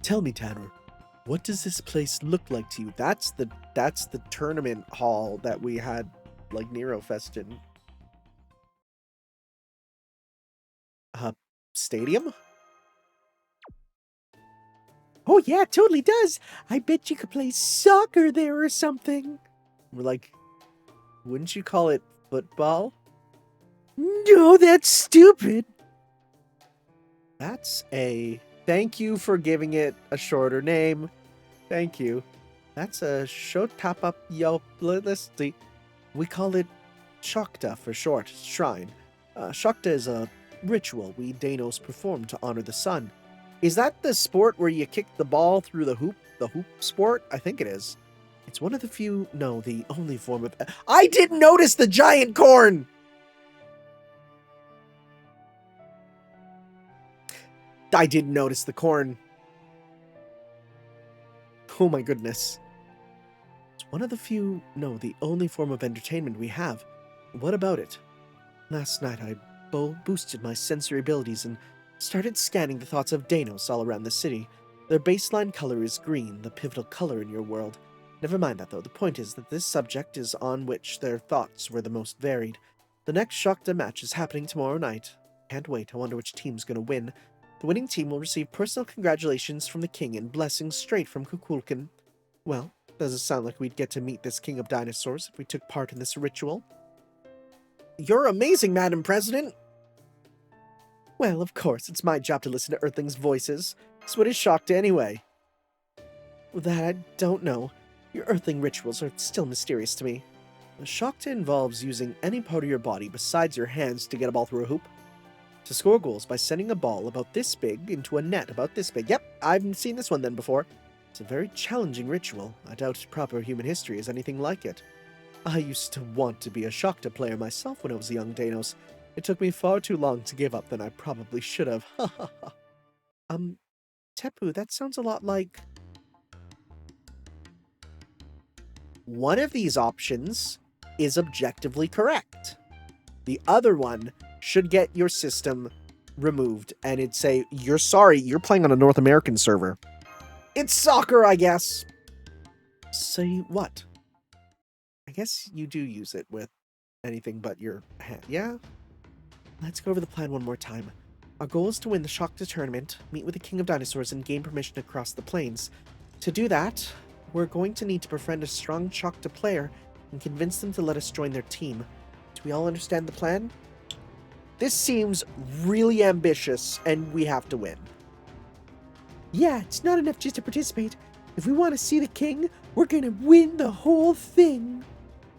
Tell me, Tanner, what does this place look like to you? That's the tournament hall that we had like Nero Fest in. Stadium? Oh yeah, it totally does. I bet you could play soccer there or something. We're like, wouldn't you call it football? No, that's stupid. That's a... Thank you for giving it a shorter name. Thank you. That's a Shotapa Yoplisti. We call it Shakta for short, shrine. Shakta is a ritual we Danos perform to honor the sun. Is that the sport where you kick the ball through the hoop? The hoop sport? I think it is. It's one of the few, no, the only form of... I didn't notice the giant corn! I didn't notice the corn. Oh my goodness. It's one of the few, no, the only form of entertainment we have. What about it? Last night I boosted my sensory abilities and started scanning the thoughts of Danos all around the city. Their baseline color is green, the pivotal color in your world. Never mind that though, the point is that this subject is on which their thoughts were the most varied. The next Shakta match is happening tomorrow night. Can't wait, I wonder which team's gonna win. The winning team will receive personal congratulations from the king and blessings straight from Kukulkan. Well, doesn't sound like we'd get to meet this king of dinosaurs if we took part in this ritual. You're amazing, Madam President! Well, of course, it's my job to listen to Earthlings' voices. So what is Shakta anyway? That I don't know. Your Earthling rituals are still mysterious to me. Shakta involves using any part of your body besides your hands to get a ball through a hoop. To score goals by sending a ball about this big into a net about this big. Yep, I've seen this one then before. It's a very challenging ritual. I doubt proper human history is anything like it. I used to want to be a Shakta player myself when I was a young Danos. It took me far too long to give up than I probably should have. Ha ha ha. Tepu, that sounds a lot like... One of these options is objectively correct. The other one should get your system removed, and it'd say, you're sorry, you're playing on a North American server. It's soccer, I guess. Say what? I guess you do use it with anything but your hand, yeah? Let's go over the plan one more time. Our goal is to win the Shakta tournament, meet with the King of Dinosaurs, and gain permission to cross the plains. To do that, we're going to need to befriend a strong Shakta player and convince them to let us join their team. Do we all understand the plan? This seems really ambitious, and we have to win. Yeah, it's not enough just to participate. If we want to see the king, we're gonna win the whole thing.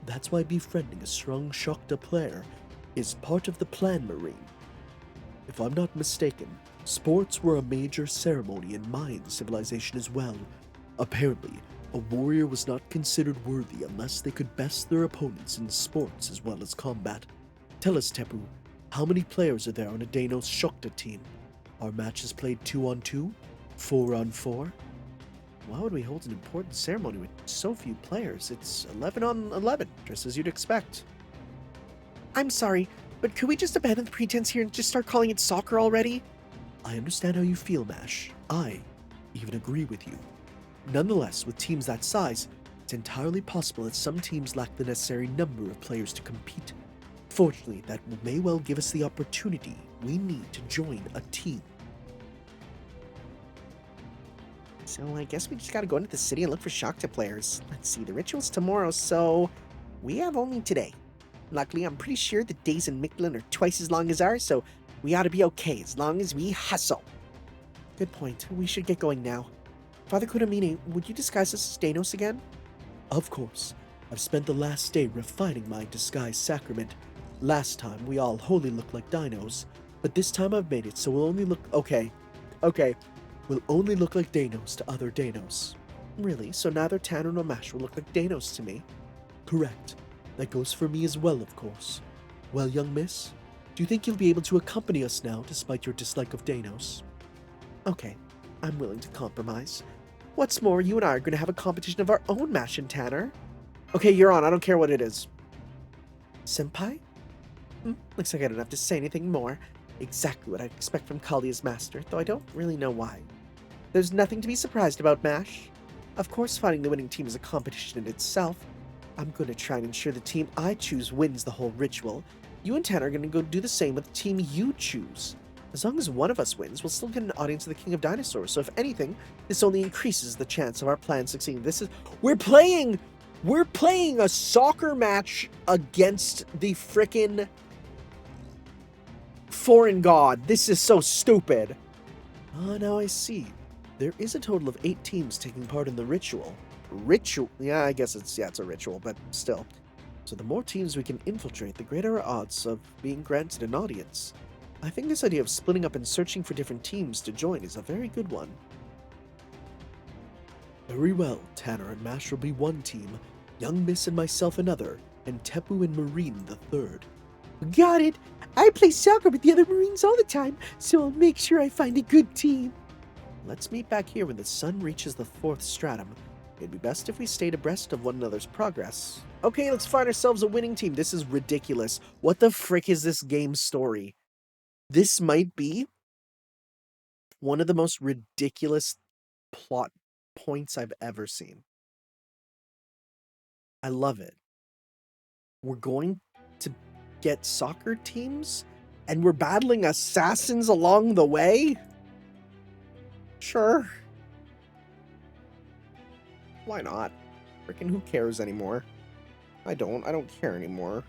That's why befriending a strong Shakta player is part of the plan, Marine. If I'm not mistaken, sports were a major ceremony in Mayan civilization as well. Apparently, a warrior was not considered worthy unless they could best their opponents in sports as well as combat. Tell us, Tepu, how many players are there on a Danos Shakta team? Are matches played 2-on-2? 4-on-4? Why would we hold an important ceremony with so few players? It's 11-on-11, just as you'd expect. I'm sorry, but could we just abandon the pretense here and just start calling it soccer already? I understand how you feel, Mash. I even agree with you. Nonetheless, with teams that size, it's entirely possible that some teams lack the necessary number of players to compete. Fortunately, that may well give us the opportunity we need to join a team. So I guess we just gotta go into the city and look for Shakta players. Let's see, the ritual's tomorrow, so we have only today. Luckily, I'm pretty sure the days in Mictlan are twice as long as ours, so we ought to be okay as long as we hustle. Good point. We should get going now. Father Kudamine, would you disguise us as Danos again? Of course. I've spent the last day refining my disguise sacrament. Last time, we all wholly looked like dinos, but this time I've made it so we'll only look... Okay. We'll only look like Danos to other Danos. Really? So neither Tanner nor Mash will look like Danos to me? Correct. That goes for me as well, of course. Well, young miss, do you think you'll be able to accompany us now, despite your dislike of Danos? Okay, I'm willing to compromise. What's more, you and I are going to have a competition of our own, Mash and Tanner. Okay, you're on. I don't care what it is. Senpai? Looks like I don't have to say anything more. Exactly what I'd expect from Kalia's master, though I don't really know why. There's nothing to be surprised about, Mash. Of course, finding the winning team is a competition in itself. I'm going to try and ensure the team I choose wins the whole ritual. You and Tanner are going to go do the same with the team you choose. As long as one of us wins, we'll still get an audience of the King of Dinosaurs, so if anything, this only increases the chance of our plan succeeding. We're playing a soccer match against the frickin' foreign god. This is so stupid. Now I see. There is a total of 8 teams taking part in the ritual. Ritual? Yeah, I guess it's a ritual, but still. So the more teams we can infiltrate, the greater our odds of being granted an audience. I think this idea of splitting up and searching for different teams to join is a very good one. Very well, Tanner and Mash will be one team, Young Miss and myself another, and Tepu and Marine the third. Got it! I play soccer with the other Marines all the time, so I'll make sure I find a good team. Let's meet back here when the sun reaches the 4th stratum. It'd be best if we stayed abreast of one another's progress. Okay, let's find ourselves a winning team. This is ridiculous. What the frick is this game's story? This might be one of the most ridiculous plot points I've ever seen. I love it. We're going to get soccer teams, and we're battling assassins along the way? Sure. Why not? Freaking who cares anymore? I don't care anymore.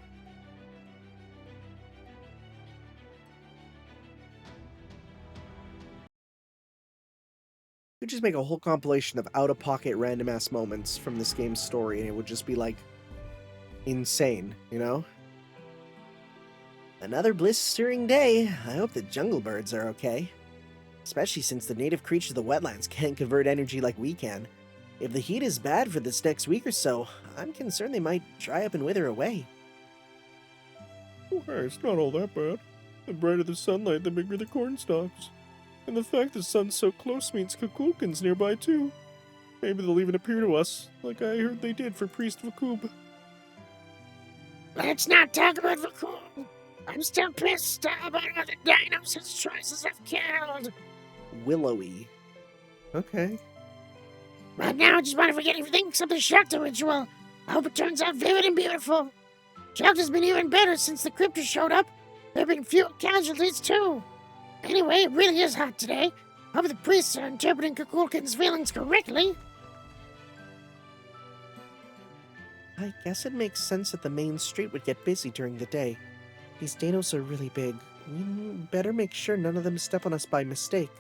You could just make a whole compilation of out-of-pocket random-ass moments from this game's story, and it would just be, like, insane, you know? Another blistering day. I hope the jungle birds are okay. especially since the native creatures of the wetlands can't convert energy like we can. If the heat is bad for this next week or so, I'm concerned they might dry up and wither away. Oh, hey, it's not all that bad. The brighter the sunlight, the bigger the corn stalks. And the fact the sun's so close means Kukulkan's nearby too. Maybe they'll even appear to us, like I heard they did for Priest Vucub. Let's not talk about Vucub. I'm still pissed about all the dinos his choices have killed. Willowy. Okay. Right now, I just want to forget everything except the shelter ritual. I hope it turns out vivid and beautiful. Shelter's been even better since the cryptors showed up. There have been fewer casualties, too. Anyway, it really is hot today. Hope the priests are interpreting Kukulkan's feelings correctly. I guess it makes sense that the main street would get busy during the day. These Dinos are really big. We better make sure none of them step on us by mistake.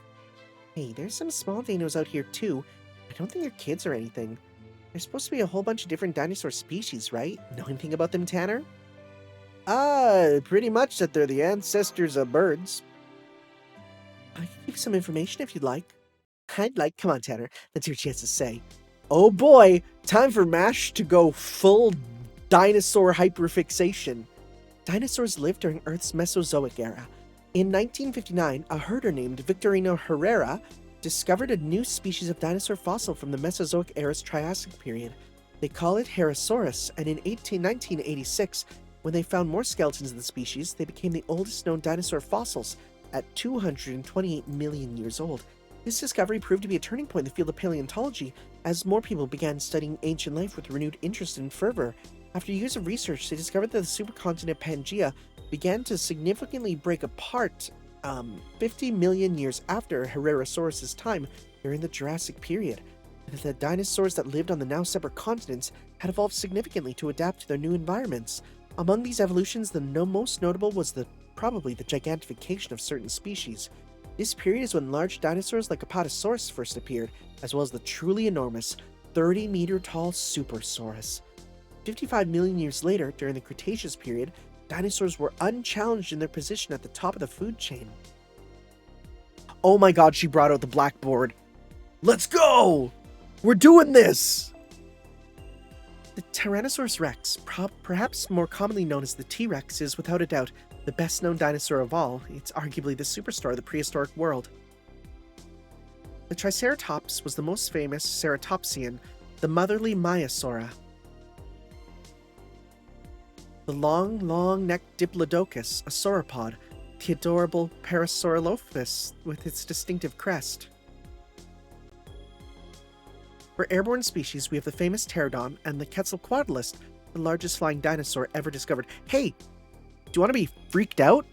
Hey, there's some small Dinos out here too. I don't think they're kids or anything. There's supposed to be a whole bunch of different dinosaur species, right? Know anything about them, Tanner? Pretty much that they're the ancestors of birds. I can give you some information if you'd like. Come on, Tanner. Let's hear what she has to say. Oh boy, time for MASH to go full dinosaur hyperfixation. Dinosaurs lived during Earth's Mesozoic era. In 1959, a herder named Victorino Herrera discovered a new species of dinosaur fossil from the Mesozoic era's Triassic period. They call it Herrerasaurus, and in 1986, when they found more skeletons of the species, they became the oldest known dinosaur fossils at 228 million years old. This discovery proved to be a turning point in the field of paleontology, as more people began studying ancient life with renewed interest and fervor. After years of research, they discovered that the supercontinent Pangaea began to significantly break apart 50 million years after Herrerasaurus' time during the Jurassic period, and that the dinosaurs that lived on the now separate continents had evolved significantly to adapt to their new environments. Among these evolutions, the most notable was probably the gigantification of certain species. This period is when large dinosaurs like Apatosaurus first appeared, as well as the truly enormous 30-meter-tall Supersaurus. 55 million years later, during the Cretaceous period, dinosaurs were unchallenged in their position at the top of the food chain. Oh my god, she brought out the blackboard. Let's go! We're doing this! The Tyrannosaurus rex, perhaps more commonly known as the T-Rex, is without a doubt the best-known dinosaur of all. It's arguably the superstar of the prehistoric world. The Triceratops was the most famous ceratopsian, the motherly Maiasaura. The long-necked Diplodocus, a sauropod, the adorable Parasaurolophus with its distinctive crest. For airborne species, we have the famous pterodon and the Quetzalcoatlus, the largest flying dinosaur ever discovered. Hey, do you want to be freaked out?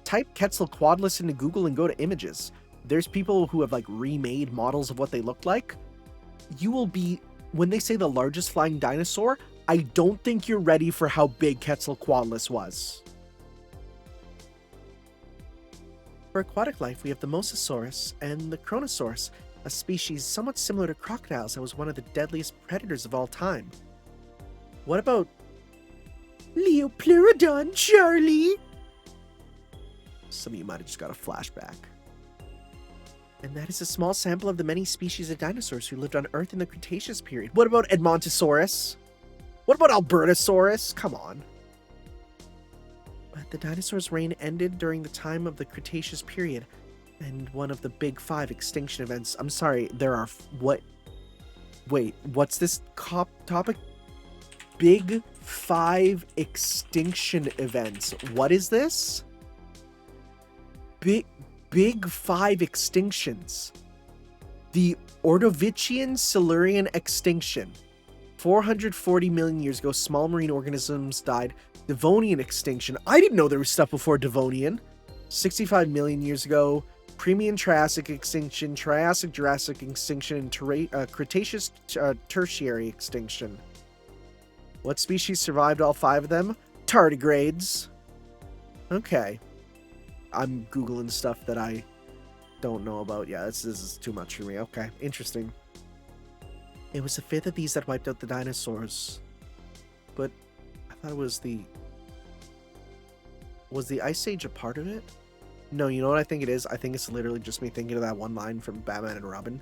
Type Quetzalcoatlus into Google and go to images. There's people who have remade models of what they look like. You will be, when they say the largest flying dinosaur, I don't think you're ready for how big Quetzalcoatlus was. For aquatic life, we have the Mosasaurus and the Kronosaurus, a species somewhat similar to crocodiles that was one of the deadliest predators of all time. What about Leopleurodon, Charlie? Some of you might have just got a flashback. And that is a small sample of the many species of dinosaurs who lived on Earth in the Cretaceous period. What about Edmontosaurus? What about Albertosaurus? Come on. But the dinosaurs' reign ended during the time of the Cretaceous period, and one of the Big Five extinction events. I'm sorry, there are... what? Wait, what's this topic? Big Five extinction events. What is this? Big Five extinctions. The Ordovician Silurian extinction. 440 million years ago, small marine organisms died. Devonian extinction. I didn't know there was stuff before Devonian. 65 million years ago, Permian Triassic extinction, Triassic Jurassic extinction, and Cretaceous Tertiary extinction. What species survived all five of them? Tardigrades. Okay. I'm Googling stuff that I don't know about. Yeah, this is too much for me. Okay, interesting. It was the fifth of these that wiped out the dinosaurs. But I thought it was the... Was the Ice Age a part of it? No, you know what I think it is? I think it's literally just me thinking of that one line from Batman and Robin.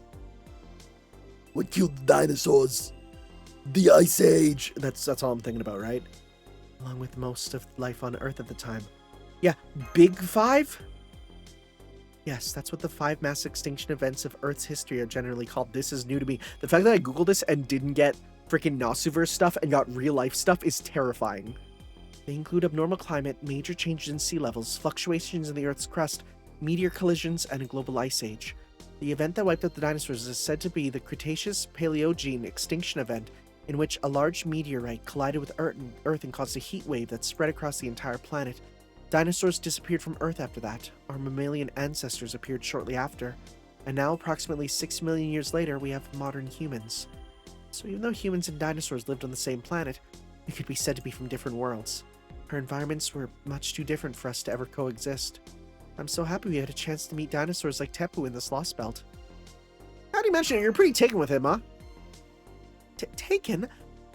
What killed the dinosaurs? The Ice Age. That's all I'm thinking about, right? Along with most of life on Earth at the time. Yeah, Big Five? Yes, that's what the 5 mass extinction events of Earth's history are generally called. This is new to me. The fact that I googled this and didn't get freaking Nasuverse stuff and got real life stuff is terrifying. They include abnormal climate, major changes in sea levels, fluctuations in the Earth's crust, meteor collisions, and a global ice age. The event that wiped out the dinosaurs is said to be the Cretaceous-Paleogene extinction event, in which a large meteorite collided with Earth and caused a heat wave that spread across the entire planet. Dinosaurs disappeared from Earth after that. Our mammalian ancestors appeared shortly after. And now, approximately 6 million years later, we have modern humans. So even though humans and dinosaurs lived on the same planet, we could be said to be from different worlds. Our environments were much too different for us to ever coexist. I'm so happy we had a chance to meet dinosaurs like Tepu in this Lostbelt. How do you mention it? You're pretty taken with him, huh? Taken?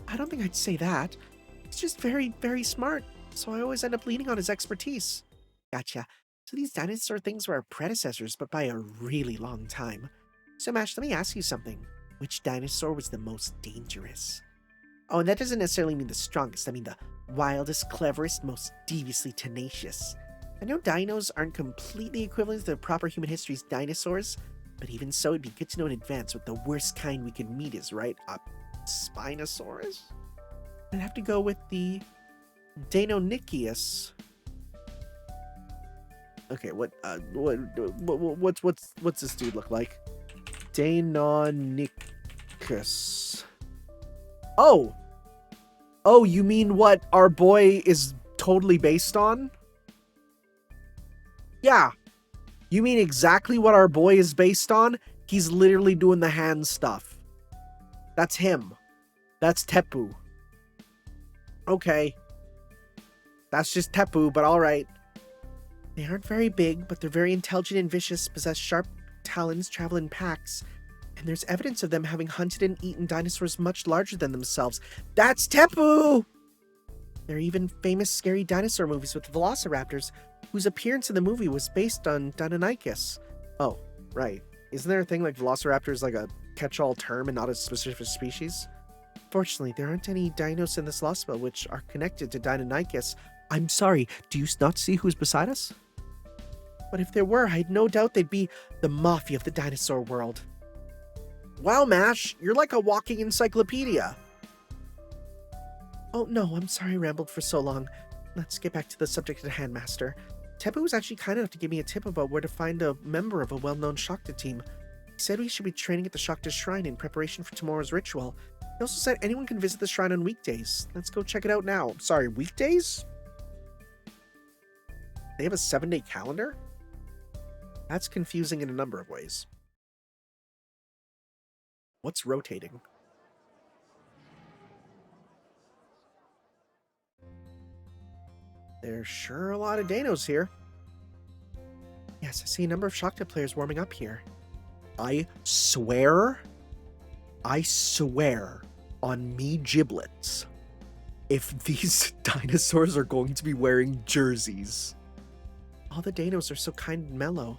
I don't think I'd say that. He's just very, very smart, so I always end up leaning on his expertise. Gotcha. So these dinosaur things were our predecessors, but by a really long time. So Mash, let me ask you something. Which dinosaur was the most dangerous? Oh, and that doesn't necessarily mean the strongest. I mean the wildest, cleverest, most deviously tenacious. I know dinos aren't completely equivalent to the proper human history's dinosaurs, but even so, it'd be good to know in advance what the worst kind we could meet is, right? A Spinosaurus? I'd have to go with the Deinonychus. Okay, what's this dude look like? Deinonychus. Oh, you mean what our boy is totally based on? Yeah. You mean exactly what our boy is based on? He's literally doing the hand stuff. That's him. That's Tepu. Okay. That's just Tepu, but alright. They aren't very big, but they're very intelligent and vicious, possess sharp talons, travel in packs, and there's evidence of them having hunted and eaten dinosaurs much larger than themselves. That's Tepu! There are even famous scary dinosaur movies with velociraptors, whose appearance in the movie was based on Deinonychus. Oh, right. Isn't there a thing like velociraptor is like a catch-all term and not a specific species? Fortunately, there aren't any dinos in this Lostbelt which are connected to Deinonychus. I'm sorry, do you not see who's beside us? But if there were, I'd no doubt they'd be the mafia of the dinosaur world. Wow, Mash, you're like a walking encyclopedia. Oh no, I'm sorry I rambled for so long. Let's get back to the subject at hand, Master. Tepu was actually kind enough to give me a tip about where to find a member of a well-known Shakta team. He said we should be training at the Shakta Shrine in preparation for tomorrow's ritual. He also said anyone can visit the shrine on weekdays. Let's go check it out now. Sorry, weekdays? They have a 7-day calendar? That's confusing in a number of ways. What's rotating? There's sure a lot of Danos here. Yes, I see a number of Shakta players warming up here. I swear on me giblets, if these dinosaurs are going to be wearing jerseys. All the Danos are so kind and mellow.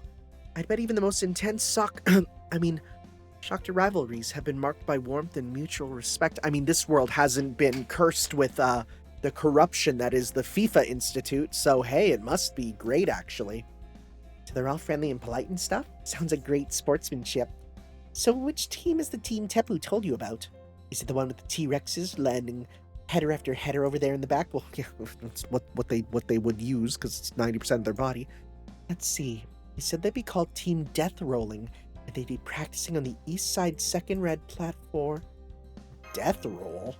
I'd bet even the most intense Shakta rivalries have been marked by warmth and mutual respect. I mean, this world hasn't been cursed with the corruption that is the FIFA Institute, so hey, it must be great, actually. So they're all friendly and polite and stuff? Sounds like great sportsmanship. So which team is the team Tepu told you about? Is it the one with the T-Rexes landing header after header over there in the back? Well, yeah, that's what they would use, because it's 90% of their body. Let's see. He said they'd be called Team Death Rolling, and they'd be practicing on the East Side 2nd Red Platform. Death Roll?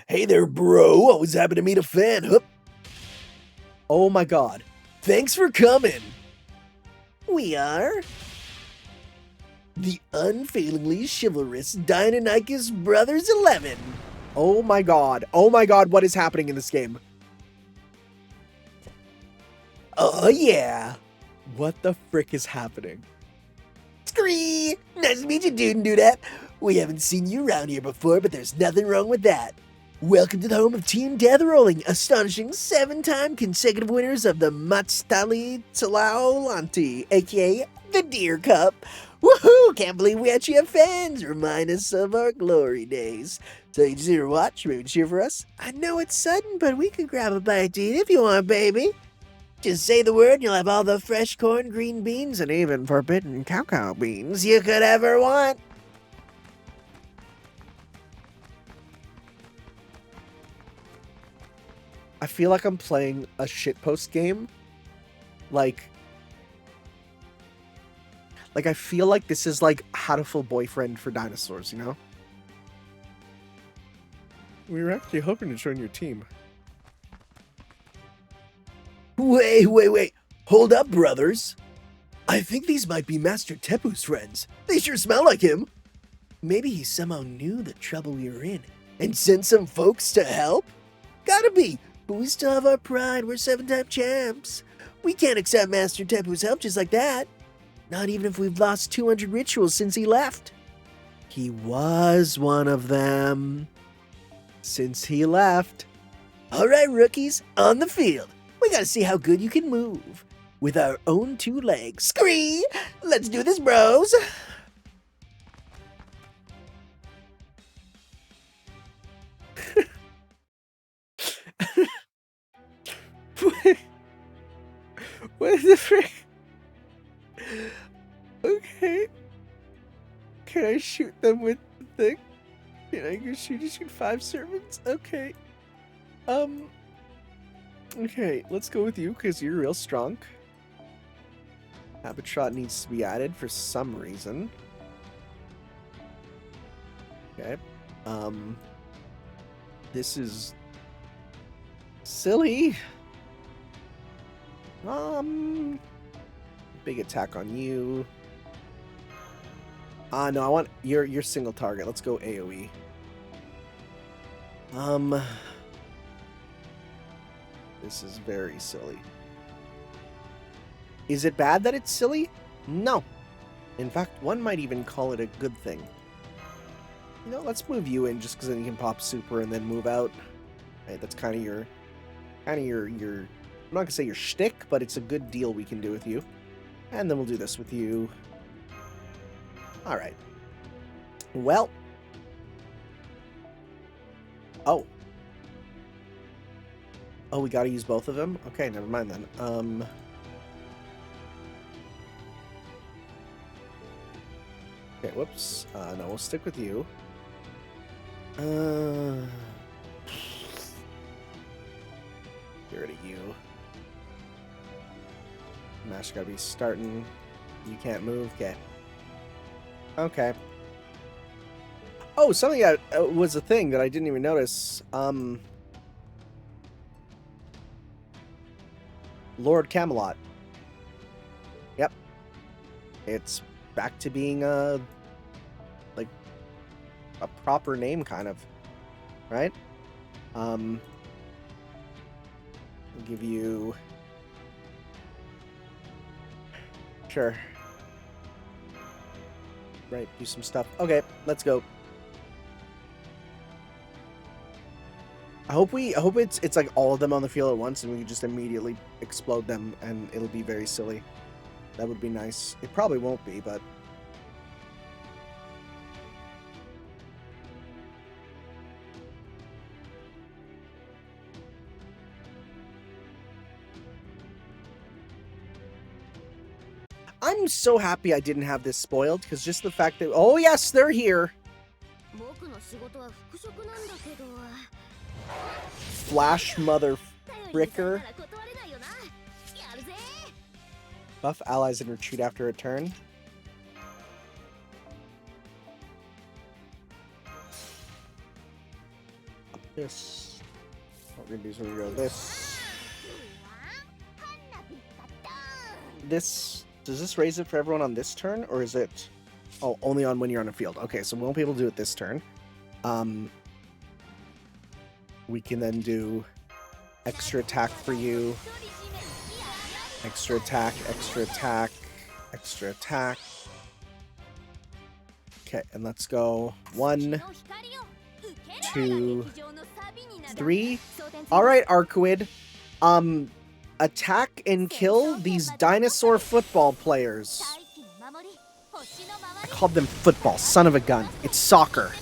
Hey there, bro. Always happy to meet a fan. Hup. Oh my god. Thanks for coming. We are the unfailingly chivalrous Deinonychus Brothers 11. Oh my god. Oh my god, what is happening in this game? Oh yeah. What the frick is happening? Scree! Nice to meet you, dude and dudette. We haven't seen you around here before, but there's nothing wrong with that. Welcome to the home of Team Death Rolling, astonishing 7-time consecutive winners of the Mictlan, aka the Deer Cup. Woohoo! Can't believe we actually have fans. Remind us of our glory days. So you just here to watch, maybe cheer for us? I know it's sudden, but we could grab a bite to eat if you want, baby. Just say the word and you'll have all the fresh corn, green beans, and even forbidden cacao beans you could ever want. I feel like I'm playing a shitpost game. Like I feel like this is like Hatoful Boyfriend for dinosaurs, you know? We were actually hoping to join your team. Wait. Hold up, brothers. I think these might be Master Tepu's friends. They sure smell like him. Maybe he somehow knew the trouble we were in and sent some folks to help? Gotta be, but we still have our pride. We're 7-time champs. We can't accept Master Tepu's help just like that. Not even if we've lost 200 rituals since he left. He was one of them since he left. All right, rookies, on the field. We gotta see how good you can move. With our own 2 legs. Scree! Let's do this, bros! What the frick? Okay. Can I shoot them with the thing? Can I go shoot 5 servants? Okay. Okay, let's go with you because you're real strong. Habitat needs to be added for some reason. Okay. This is silly. Big attack on you. No, I want your single target. Let's go AoE. This is very silly. Is it bad that it's silly? No. In fact, one might even call it a good thing. You know, let's move you in just because then you can pop super and then move out. Right, that's kind of your, I'm not gonna say your shtick, but it's a good deal we can do with you. And then we'll do this with you. All right. Well. Oh. Oh, we gotta use both of them? Okay, never mind then. Okay, whoops. No, we'll stick with you. Get rid of you. Mash gotta be starting. You can't move. Okay. Okay. Oh, something that was a thing that I didn't even notice. Lord Camelot. Yep. It's back to being like a proper name, kind of. Right? I'll give you... Sure. Right, do some stuff. Okay, let's go. I hope it's like all of them on the field at once and we can just immediately explode them and it'll be very silly. That would be nice. It probably won't be, but... I'm so happy I didn't have this spoiled, because just the fact that... Oh yes, they're here! Flash mother fricker. Buff allies and retreat after a turn. This. What we're gonna do is we're gonna go this. This. Does this raise it for everyone on this turn, or is it... Oh, only on when you're on a field. Okay, so we won't be able to do it this turn. We can then do extra attack for you. Extra attack, extra attack, extra attack. Okay, and let's go 1, 2, 3. All right, Arcuid. Attack and kill these dinosaur football players. I called them football, son of a gun. It's soccer.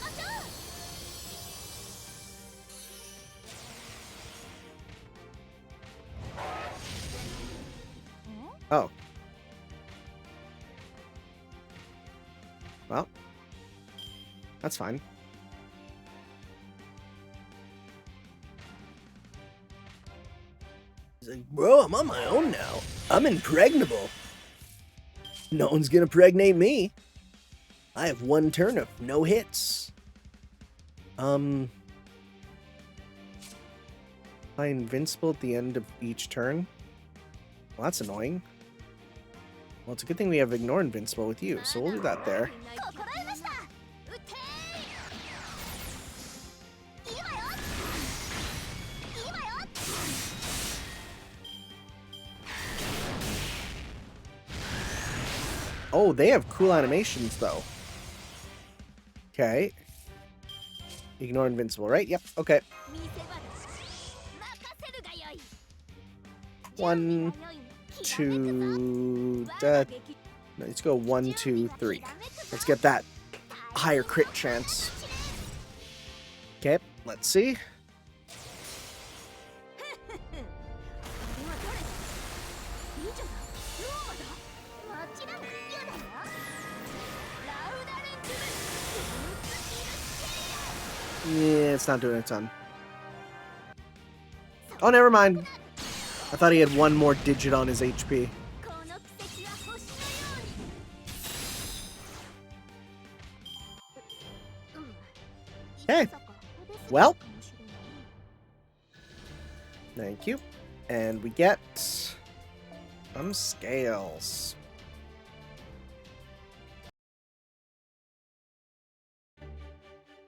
Oh. Well, that's fine. He's like, bro, I'm on my own now. I'm impregnable. No one's gonna pregnate me. I have 1 turn of no hits. Am I invincible at the end of each turn? Well, that's annoying. Well, it's a good thing we have Ignore Invincible with you, so we'll do that there. Oh, they have cool animations, though. Okay. Ignore Invincible, right? Yep, okay. 1, 2... let's go 1, 2, 3. Let's get that higher crit chance. Okay, let's see. Yeah, it's not doing a ton. Oh, never mind. I thought he had 1 more digit on his HP. Okay. Well. Thank you. And we get some scales.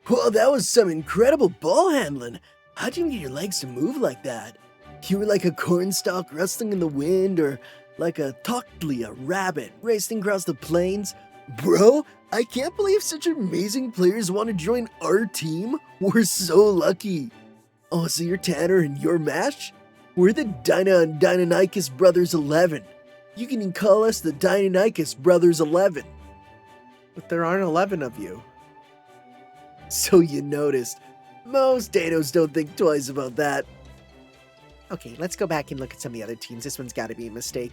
Whoa, that was some incredible ball handling. How'd you even get your legs to move like that? You were like a cornstalk rustling in the wind, or like a Toktli, a rabbit, racing across the plains. Bro, I can't believe such amazing players want to join our team. We're so lucky. Oh, so you're Tanner and you're Mash? We're the Dyna and Deinonychus Brothers 11. You can call us the Deinonychus Brothers 11. But there aren't 11 of you. So you noticed. Most Danos don't think twice about that. Okay, let's go back and look at some of the other teams. This one's gotta be a mistake.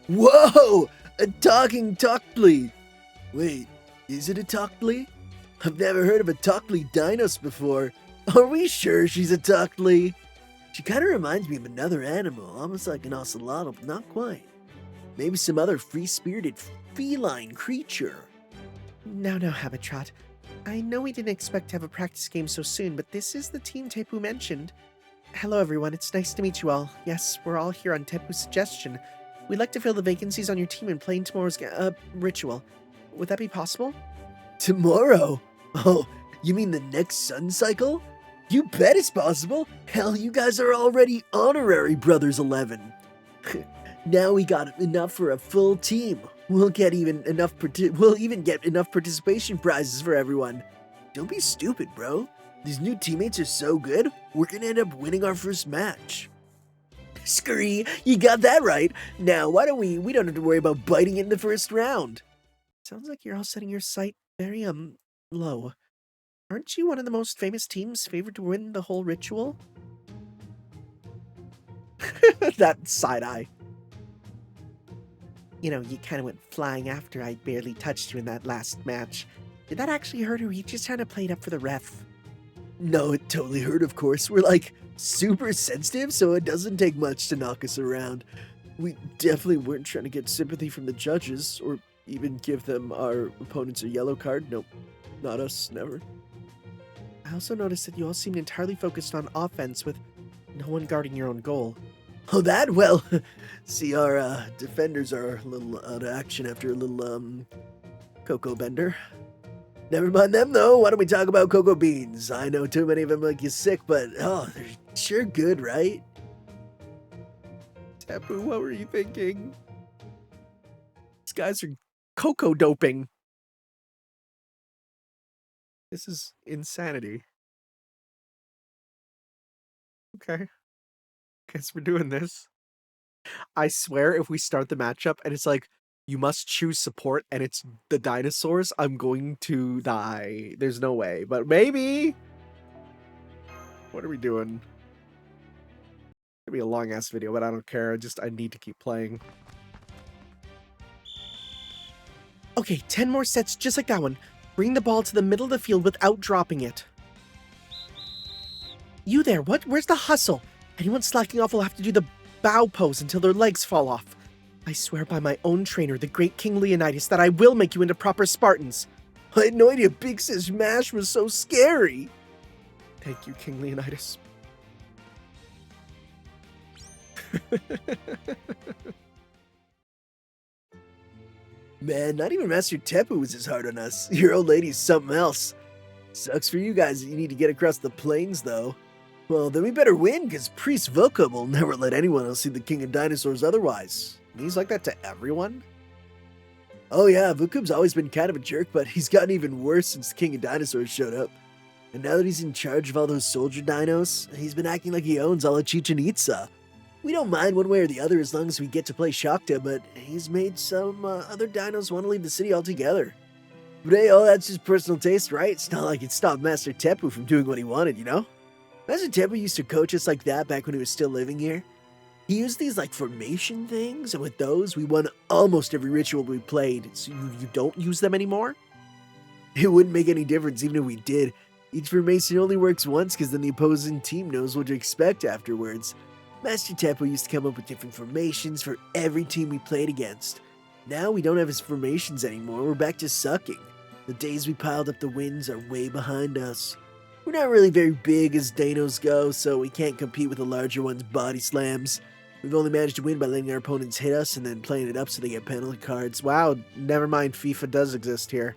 Whoa! A talking Toktli! Wait, is it a Toktli? I've never heard of a Toktli Dinos before. Are we sure she's a Toktli? She kinda reminds me of another animal, almost like an ocelotl, but not quite. Maybe some other free-spirited feline creature. No, Habitrot. I know we didn't expect to have a practice game so soon, but this is the team Tepu mentioned. Hello everyone, it's nice to meet you all. Yes, we're all here on Tepu's suggestion. We'd like to fill the vacancies on your team and play in tomorrow's ritual. Would that be possible? Tomorrow? Oh, you mean the next sun cycle? You bet it's possible. Hell, you guys are already honorary Brothers 11. Now we got enough for a full team. We'll even get enough participation prizes for everyone. Don't be stupid, bro. These new teammates are so good, we're gonna end up winning our first match. Scurry, you got that right. Now, we don't have to worry about biting it in the first round. Sounds like you're all setting your sight very, low. Aren't you one of the most famous teams favored to win the whole ritual? That side eye. You know, you kind of went flying after I barely touched you in that last match. Did that actually hurt, or were you just trying to play it up for the ref? No, it totally hurt, of course. We're, like, super sensitive, so it doesn't take much to knock us around. We definitely weren't trying to get sympathy from the judges, or even give them our opponents a yellow card. Nope, not us, never. I also noticed that you all seemed entirely focused on offense, with no one guarding your own goal. Oh, that? Well, see, our defenders are a little out of action after a little, cocoa bender. Never mind them, though. Why don't we talk about cocoa beans? I know too many of them make you sick, but, oh, they're sure good, right? Tepu, what were you thinking? These guys are cocoa doping. This is insanity. Okay. Guess we're doing this. I swear if we start the matchup and it's like, you must choose support and it's the dinosaurs, I'm going to die. There's no way, but maybe. What are we doing? It'll be a long ass video, but I don't care. I need to keep playing. Okay, 10 more sets just like that one. Bring the ball to the middle of the field without dropping it. You there, what? Where's the hustle? Anyone slacking off will have to do the bow pose until their legs fall off. I swear by my own trainer, the great King Leonidas, that I will make you into proper Spartans. I had no idea Big Sis Mash was so scary. Thank you, King Leonidas. Man, not even Master Tepu was as hard on us. Your old lady's something else. Sucks for you guys that you need to get across the plains, though. Well, then we better win, because Priest Vucub will never let anyone else see the King of Dinosaurs otherwise. He's like that to everyone? Oh yeah, Vucub's always been kind of a jerk, but he's gotten even worse since the King of Dinosaurs showed up. And now that he's in charge of all those soldier dinos, he's been acting like he owns all of Chichén Itzá. We don't mind one way or the other as long as we get to play Shakta, but he's made some other dinos want to leave the city altogether. But hey, all that's just personal taste, right? It's not like it stopped Master Tepu from doing what he wanted, you know? Master Tepu used to coach us like that back when he was still living here. He used these like formation things, and with those, we won almost every ritual we played. So you don't use them anymore? It wouldn't make any difference even if we did. Each formation only works once because then the opposing team knows what to expect afterwards. Master Tepu used to come up with different formations for every team we played against. Now we don't have his formations anymore, we're back to sucking. The days we piled up the wins are way behind us. We're not really very big as Dinos go, so we can't compete with the larger ones' body slams. We've only managed to win by letting our opponents hit us and then playing it up so they get penalty cards. Wow, never mind, FIFA does exist here.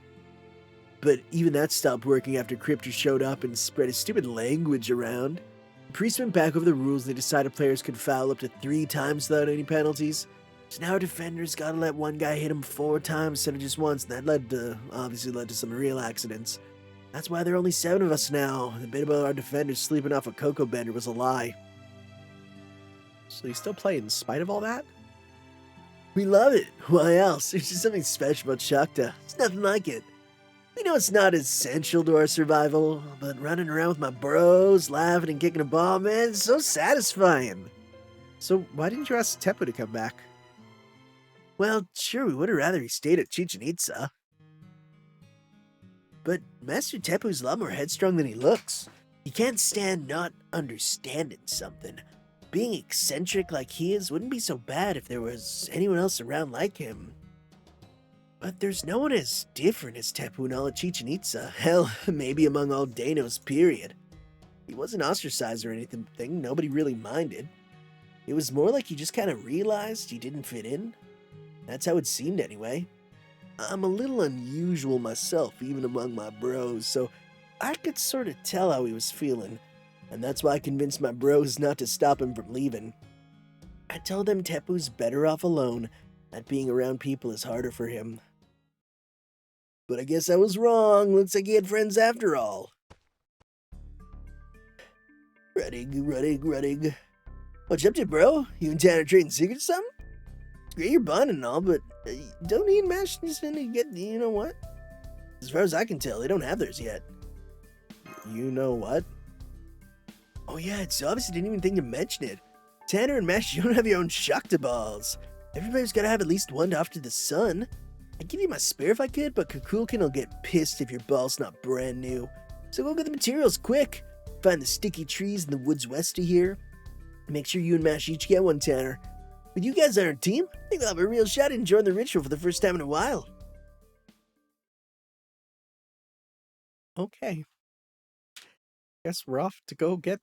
But even that stopped working after Cryptor showed up and spread his stupid language around. The Priest went back over the rules and they decided players could foul up to 3 times without any penalties. So now our defenders gotta let one guy hit him 4 times instead of just once, and that obviously led to some real accidents. That's why there are only 7 of us now. The bit about our defenders sleeping off a cocoa bender was a lie. So you still play in spite of all that? We love it. Why else? There's just something special about Shakta. It's nothing like it. We know it's not essential to our survival, but running around with my bros, laughing and kicking a ball, man, it's so satisfying. So why didn't you ask Tepu to come back? Well, sure, we would have rather he stayed at Chichén Itzá. But Master Tepu's a lot more headstrong than he looks. He can't stand not understanding something. Being eccentric like he is wouldn't be so bad if there was anyone else around like him. But there's no one as different as Tepu in all of Chichén Itzá. Hell, maybe among all Dinos, period. He wasn't ostracized or anything, nobody really minded. It was more like he just kind of realized he didn't fit in. That's how it seemed anyway. I'm a little unusual myself, even among my bros, so I could sort of tell how he was feeling, and that's why I convinced my bros not to stop him from leaving. I told them Tepu's better off alone, that being around people is harder for him. But I guess I was wrong. Looks like he had friends after all. Running. What you up to, bro? You and Tanner trading secrets or something? It's great you're bonding and all, but don't eat mash just to get, you know what? As far as I can tell, they don't have theirs yet. You know what? Oh yeah, it's obviously didn't even think to mention it. Tanner and Mash, you don't have your own Shakta balls. Everybody's gotta have at least one to offer to the sun. I'd give you my spare if I could, but Kukulkan will get pissed if your ball's not brand new. So go get the materials quick. Find the sticky trees in the woods west of here. Make sure you and Mash each get one, Tanner. With you guys on our team, I think we'll have a real shot at enjoying the ritual for the first time in a while. Okay. Guess we're off to go get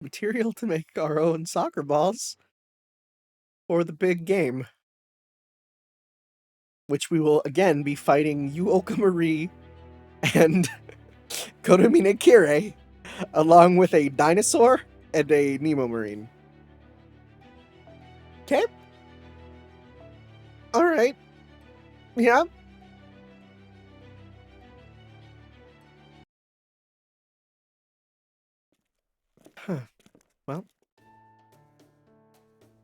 material to make our own soccer balls for the big game. Which we will again be fighting U-Olga Marie and Kodomine Kire, along with a dinosaur and a Nemo Marine. Okay. Alright. Yeah. Huh. Well,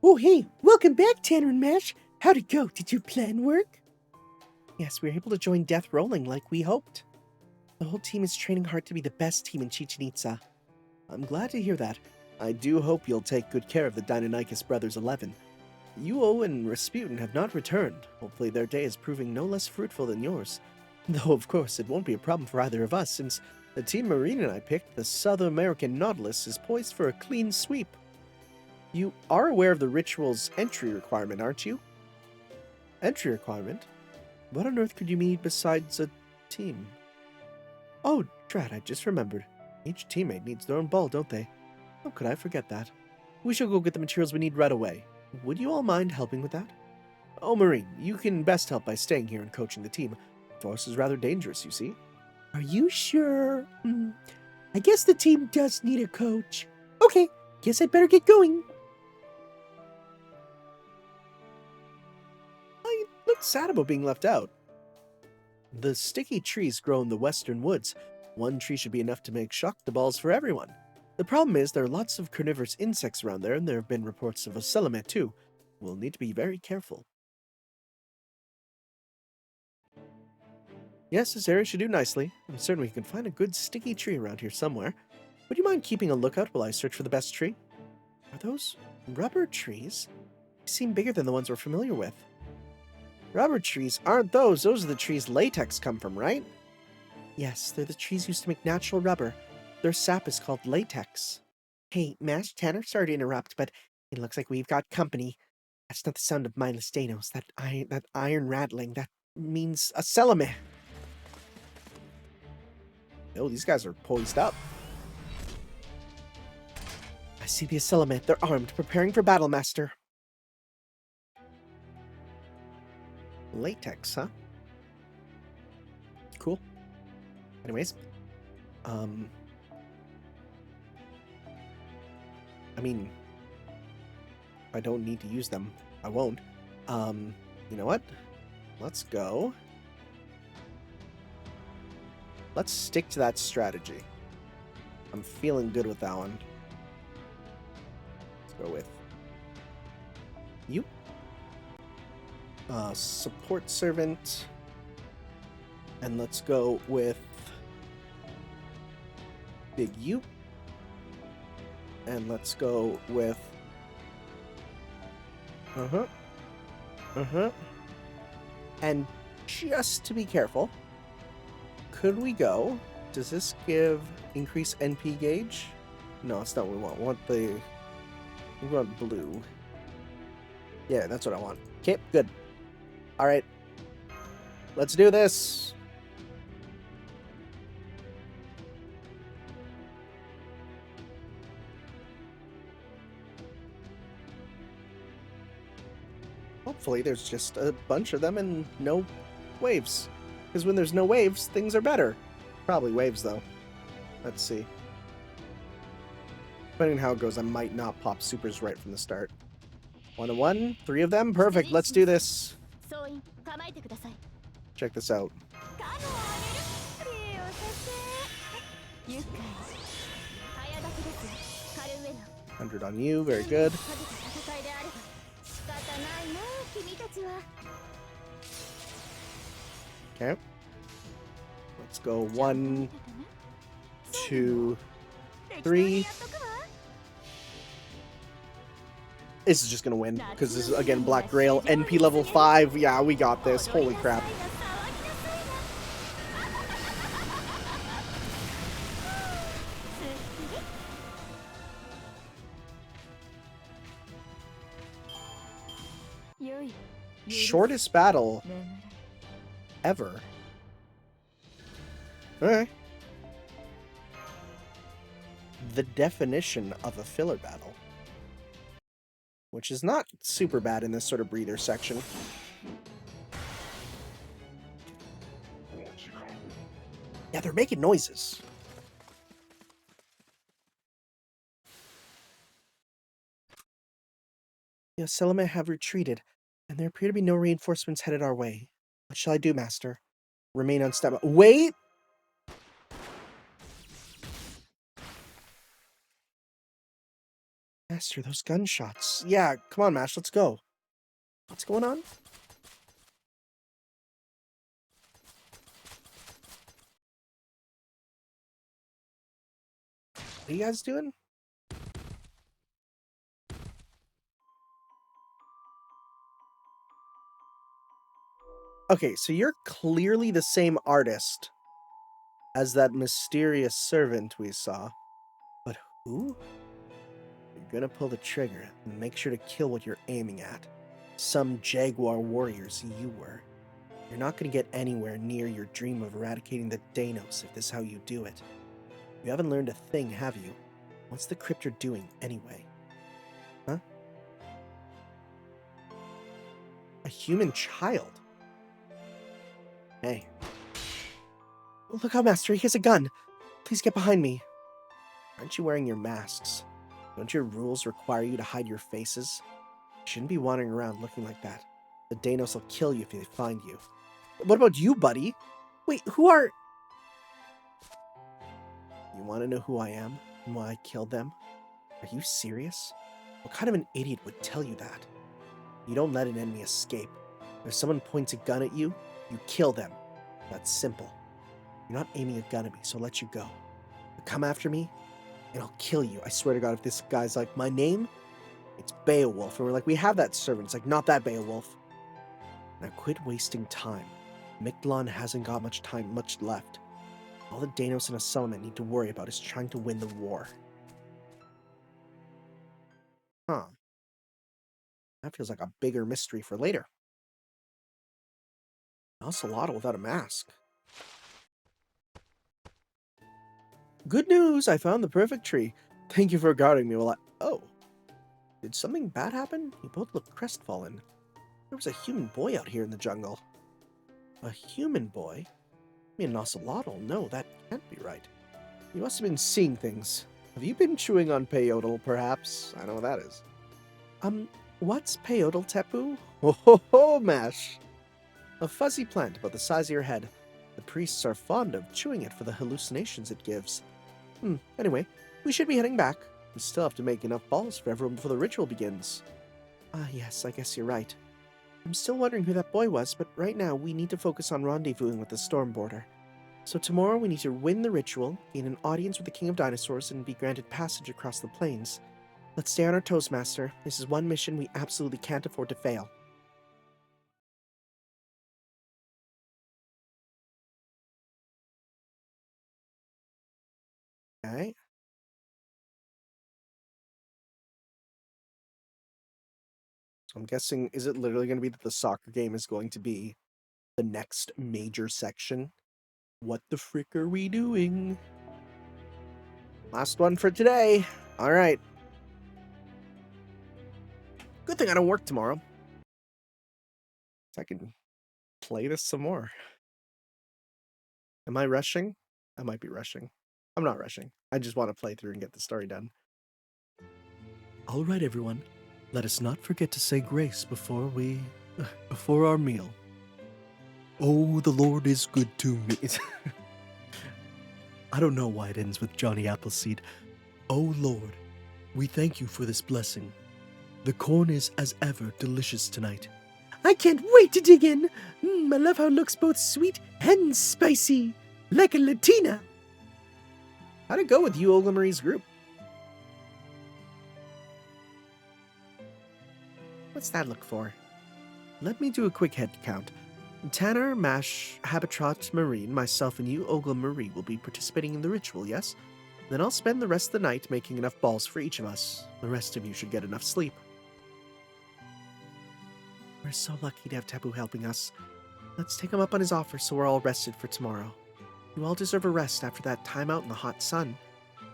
Oh, hey, welcome back, Tanner and Mash. How'd it go? Did your plan work? yes, we were able to join Death Rolling like we hoped. The whole team is training hard to be the best team in Chichén Itzá. I'm glad to hear that. I do hope you'll take good care of the Deinonychus Brothers 11. U-O and Rasputin have not returned. Hopefully their day is proving no less fruitful than yours. Though, of course, it won't be a problem for either of us, since the team Marine and I picked, the South American Nautilus, is poised for a clean sweep. You are aware of the ritual's entry requirement, aren't you? Entry requirement? What on earth could you need besides a team? Oh, drat, I just remembered. Each teammate needs their own ball, don't they? How could I forget that? We shall go get the materials we need right away. Would you all mind helping with that? Oh, Marine, you can best help by staying here and coaching the team. Force is rather dangerous, you see. Are you sure? I guess the team does need a coach. Okay, guess I'd better get going. I look sad about being left out. The sticky trees grow in the western woods. One tree should be enough to make shock the balls for everyone. The problem is there are lots of carnivorous insects around there, and there have been reports of a Ocelome too. We'll need to be very careful. Yes, this area should do nicely. I'm certain we can find a good sticky tree around here somewhere. Would you mind keeping a lookout while I search for the best tree? Are those rubber trees? They seem bigger than the ones we're familiar with. Rubber trees aren't those. Those are the trees latex come from, right? Yes, they're the trees used to make natural rubber. Their sap is called latex. Hey, Mash, Tanner, sorry to interrupt, but it looks like we've got company. That's not the sound of mindless Danos. That iron rattling. That means a Ocelome. Oh, these guys are poised up. I see the Ocelome. They're armed, preparing for battle, Master. Latex, huh? Cool. Anyways. I mean, I don't need to use them. I won't. You know what? Let's go. Let's stick to that strategy. I'm feeling good with that one. Let's go with you. Support servant. And let's go with Big U. And let's go with and just to be careful, could we go? Does this give increased NP gauge? No, it's not what we want. We want blue. Yeah, that's what I want. Okay, good. All right. Let's do this. Hopefully there's just a bunch of them and no waves. Because when there's no waves, things are better. Probably waves, though. Let's see. Depending on how it goes, I might not pop supers right from the start. 1-1, 3 of them. Perfect, let's do this. Check this out. 100 on you, very good. Okay. Let's go 1, 2, 3. This is just gonna win, because this is, again, Black Grail, NP level 5. Yeah, we got this. Holy crap. Shortest battle ever. Alright. The definition of a filler battle. Which is not super bad in this sort of breather section. Yeah, they're making noises. The Ocelome have retreated, and there appear to be no reinforcements headed our way. What shall I do, Master? Remain on standby. Wait! Master, those gunshots. Yeah, come on, Mash, let's go. What's going on? What are you guys doing? Okay, so you're clearly the same artist as that mysterious servant we saw. But who? You're gonna pull the trigger and make sure to kill what you're aiming at. Some jaguar warriors you were. You're not gonna get anywhere near your dream of eradicating the Danos if this is how you do it. You haven't learned a thing, have you? What's the cryptor doing anyway? Huh? A human child? Hey. Look out, Master, he has a gun. Please get behind me. Aren't you wearing your masks? Don't your rules require you to hide your faces? You shouldn't be wandering around looking like that. The Danos will kill you if they find you. What about you, buddy? Wait, who are... You want to know who I am and why I killed them? Are you serious? What kind of an idiot would tell you that? You don't let an enemy escape. If someone points a gun at you, you kill them. That's simple. You're not aiming a gun at me, so I'll let you go. But come after me, and I'll kill you. I swear to God, if this guy's like, my name, it's Beowulf. And we're like, we have that servant. It's like, not that Beowulf. Now quit wasting time. Mictlan hasn't got much left. All the Danos in a settlement need to worry about is trying to win the war. Huh. That feels like a bigger mystery for later. Ocelotl without a mask. Good news! I found the perfect tree. Thank you for guarding me while I... Oh. Did something bad happen? You both look crestfallen. There was a human boy out here in the jungle. A human boy? I mean, an ocelotl? No, that can't be right. You must have been seeing things. Have you been chewing on peyote, perhaps? I know what that is. What's peyote, Tepu? Ho ho ho, Mash! A fuzzy plant about the size of your head. The priests are fond of chewing it for the hallucinations it gives. Anyway, we should be heading back. We still have to make enough balls for everyone before the ritual begins. Ah, yes, I guess you're right. I'm still wondering who that boy was, but right now we need to focus on rendezvousing with the Stormborder. So tomorrow we need to win the ritual, gain an audience with the King of Dinosaurs, and be granted passage across the plains. Let's stay on our toes, Master. This is one mission we absolutely can't afford to fail. Okay. I'm guessing, is it literally going to be that the soccer game is going to be the next major section? What the frick are we doing? Last one for today. All right. Good thing I don't work tomorrow. So I can play this some more. Am I rushing? I might be rushing. I'm not rushing. I just want to play through and get the story done. All right, everyone. Let us not forget to say grace before our meal. Oh, the Lord is good to me. I don't know why it ends with Johnny Appleseed. Oh, Lord, we thank you for this blessing. The corn is, as ever, delicious tonight. I can't wait to dig in. I love how it looks both sweet and spicy, like a Latina. How'd it go with U-Olga Marie's group? What's that look for? Let me do a quick head count. Tanner, Mash, Habitat, Marine, myself, and U-Olga Marie will be participating in the ritual, yes? Then I'll spend the rest of the night making enough balls for each of us. The rest of you should get enough sleep. We're so lucky to have Tepu helping us. Let's take him up on his offer so we're all rested for tomorrow. You all deserve a rest after that time out in the hot sun.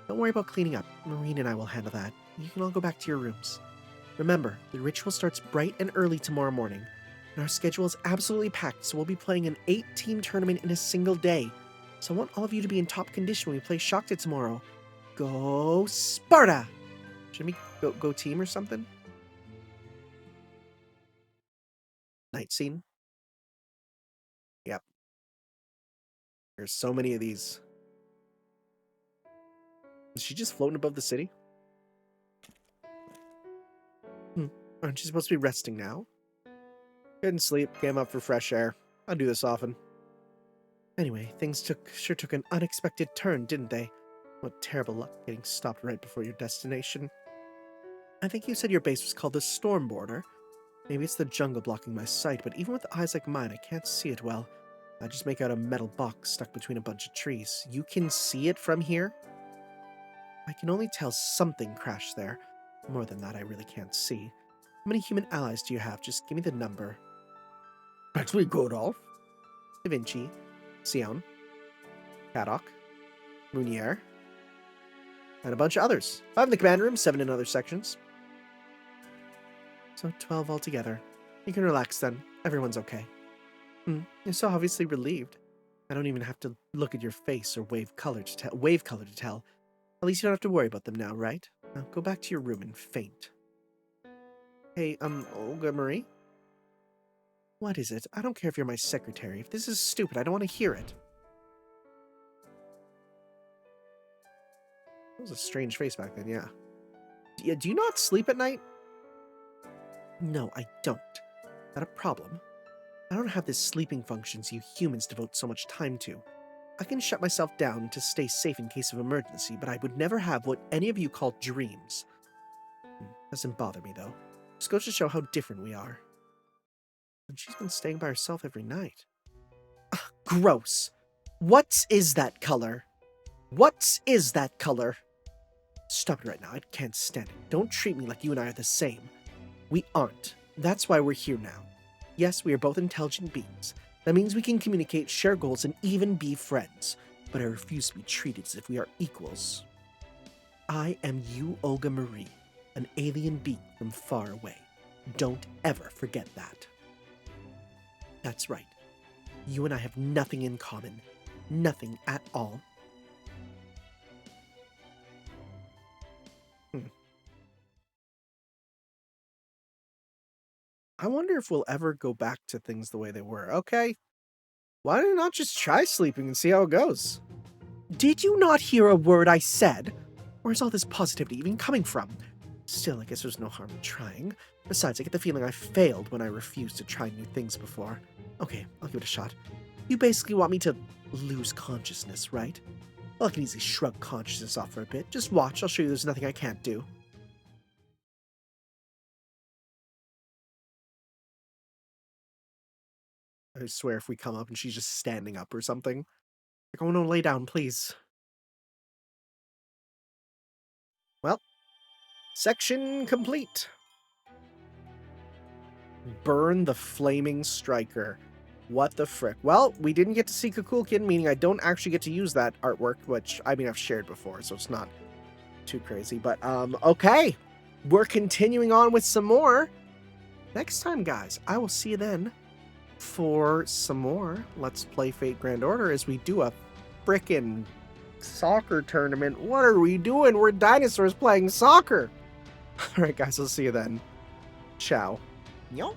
Don't worry about cleaning up. Marine and I will handle that. You can all go back to your rooms. Remember, the ritual starts bright and early tomorrow morning, and our schedule is absolutely packed, so we'll be playing an 8-team tournament in a single day. So I want all of you to be in top condition when we play Shakta tomorrow. Go Sparta! Should we go team or something? Night scene? Yep. There's so many of these. Is she just floating above the city? Aren't you supposed to be resting now? Couldn't sleep, came up for fresh air. I do this often. Anyway, things sure took an unexpected turn, didn't they? What terrible luck getting stopped right before your destination. I think you said your base was called the Storm Border. Maybe it's the jungle blocking my sight, but even with eyes like mine, I can't see it well. I just make out a metal box stuck between a bunch of trees. You can see it from here? I can only tell something crashed there. More than that, I really can't see. How many human allies do you have? Just give me the number. Actually, Godolph. Da Vinci, Sion, Kadok, Munier, and a bunch of others. 5 in the command room, 7 in other sections. So 12 altogether. You can relax then. Everyone's okay. You're so obviously relieved. I don't even have to look at your face or wave color to tell. At least you don't have to worry about them now, right? Now go back to your room and faint. Hey, Olga Marie? What is it? I don't care if you're my secretary. If this is stupid, I don't want to hear it. That was a strange face back then, yeah. Do you not sleep at night? No, I don't. Is that a problem? I don't have the sleeping functions you humans devote so much time to. I can shut myself down to stay safe in case of emergency, but I would never have what any of you call dreams. Doesn't bother me, though. Just goes to show how different we are. And she's been staying by herself every night. Ugh, gross. What is that color? What is that color? Stop it right now. I can't stand it. Don't treat me like you and I are the same. We aren't. That's why we're here now. Yes, we are both intelligent beings. That means we can communicate, share goals, and even be friends. But I refuse to be treated as if we are equals. I am U-Olga Marie, an alien being from far away. Don't ever forget that. That's right. You and I have nothing in common. Nothing at all. I wonder if we'll ever go back to things the way they were. Okay. Why don't you not just try sleeping and see how it goes? Did you not hear a word I said? Where's all this positivity even coming from? Still, I guess there's no harm in trying. Besides, I get the feeling I failed when I refused to try new things before. Okay, I'll give it a shot. You basically want me to lose consciousness, right? Well, I can easily shrug consciousness off for a bit. Just watch, I'll show you there's nothing I can't do. I swear if we come up and she's just standing up or something. Like, oh no, lay down, please. Well, section complete. Burn the flaming striker. What the frick? Well, we didn't get to see Kukulkan, meaning I don't actually get to use that artwork, which, I mean, I've shared before, so it's not too crazy. But, okay. We're continuing on with some more. Next time, guys, I will see you then for some more Let's Play Fate Grand Order as we do a frickin' soccer tournament. What are we doing? We're dinosaurs playing soccer. Alright, guys, I'll see you then. Ciao. Yo.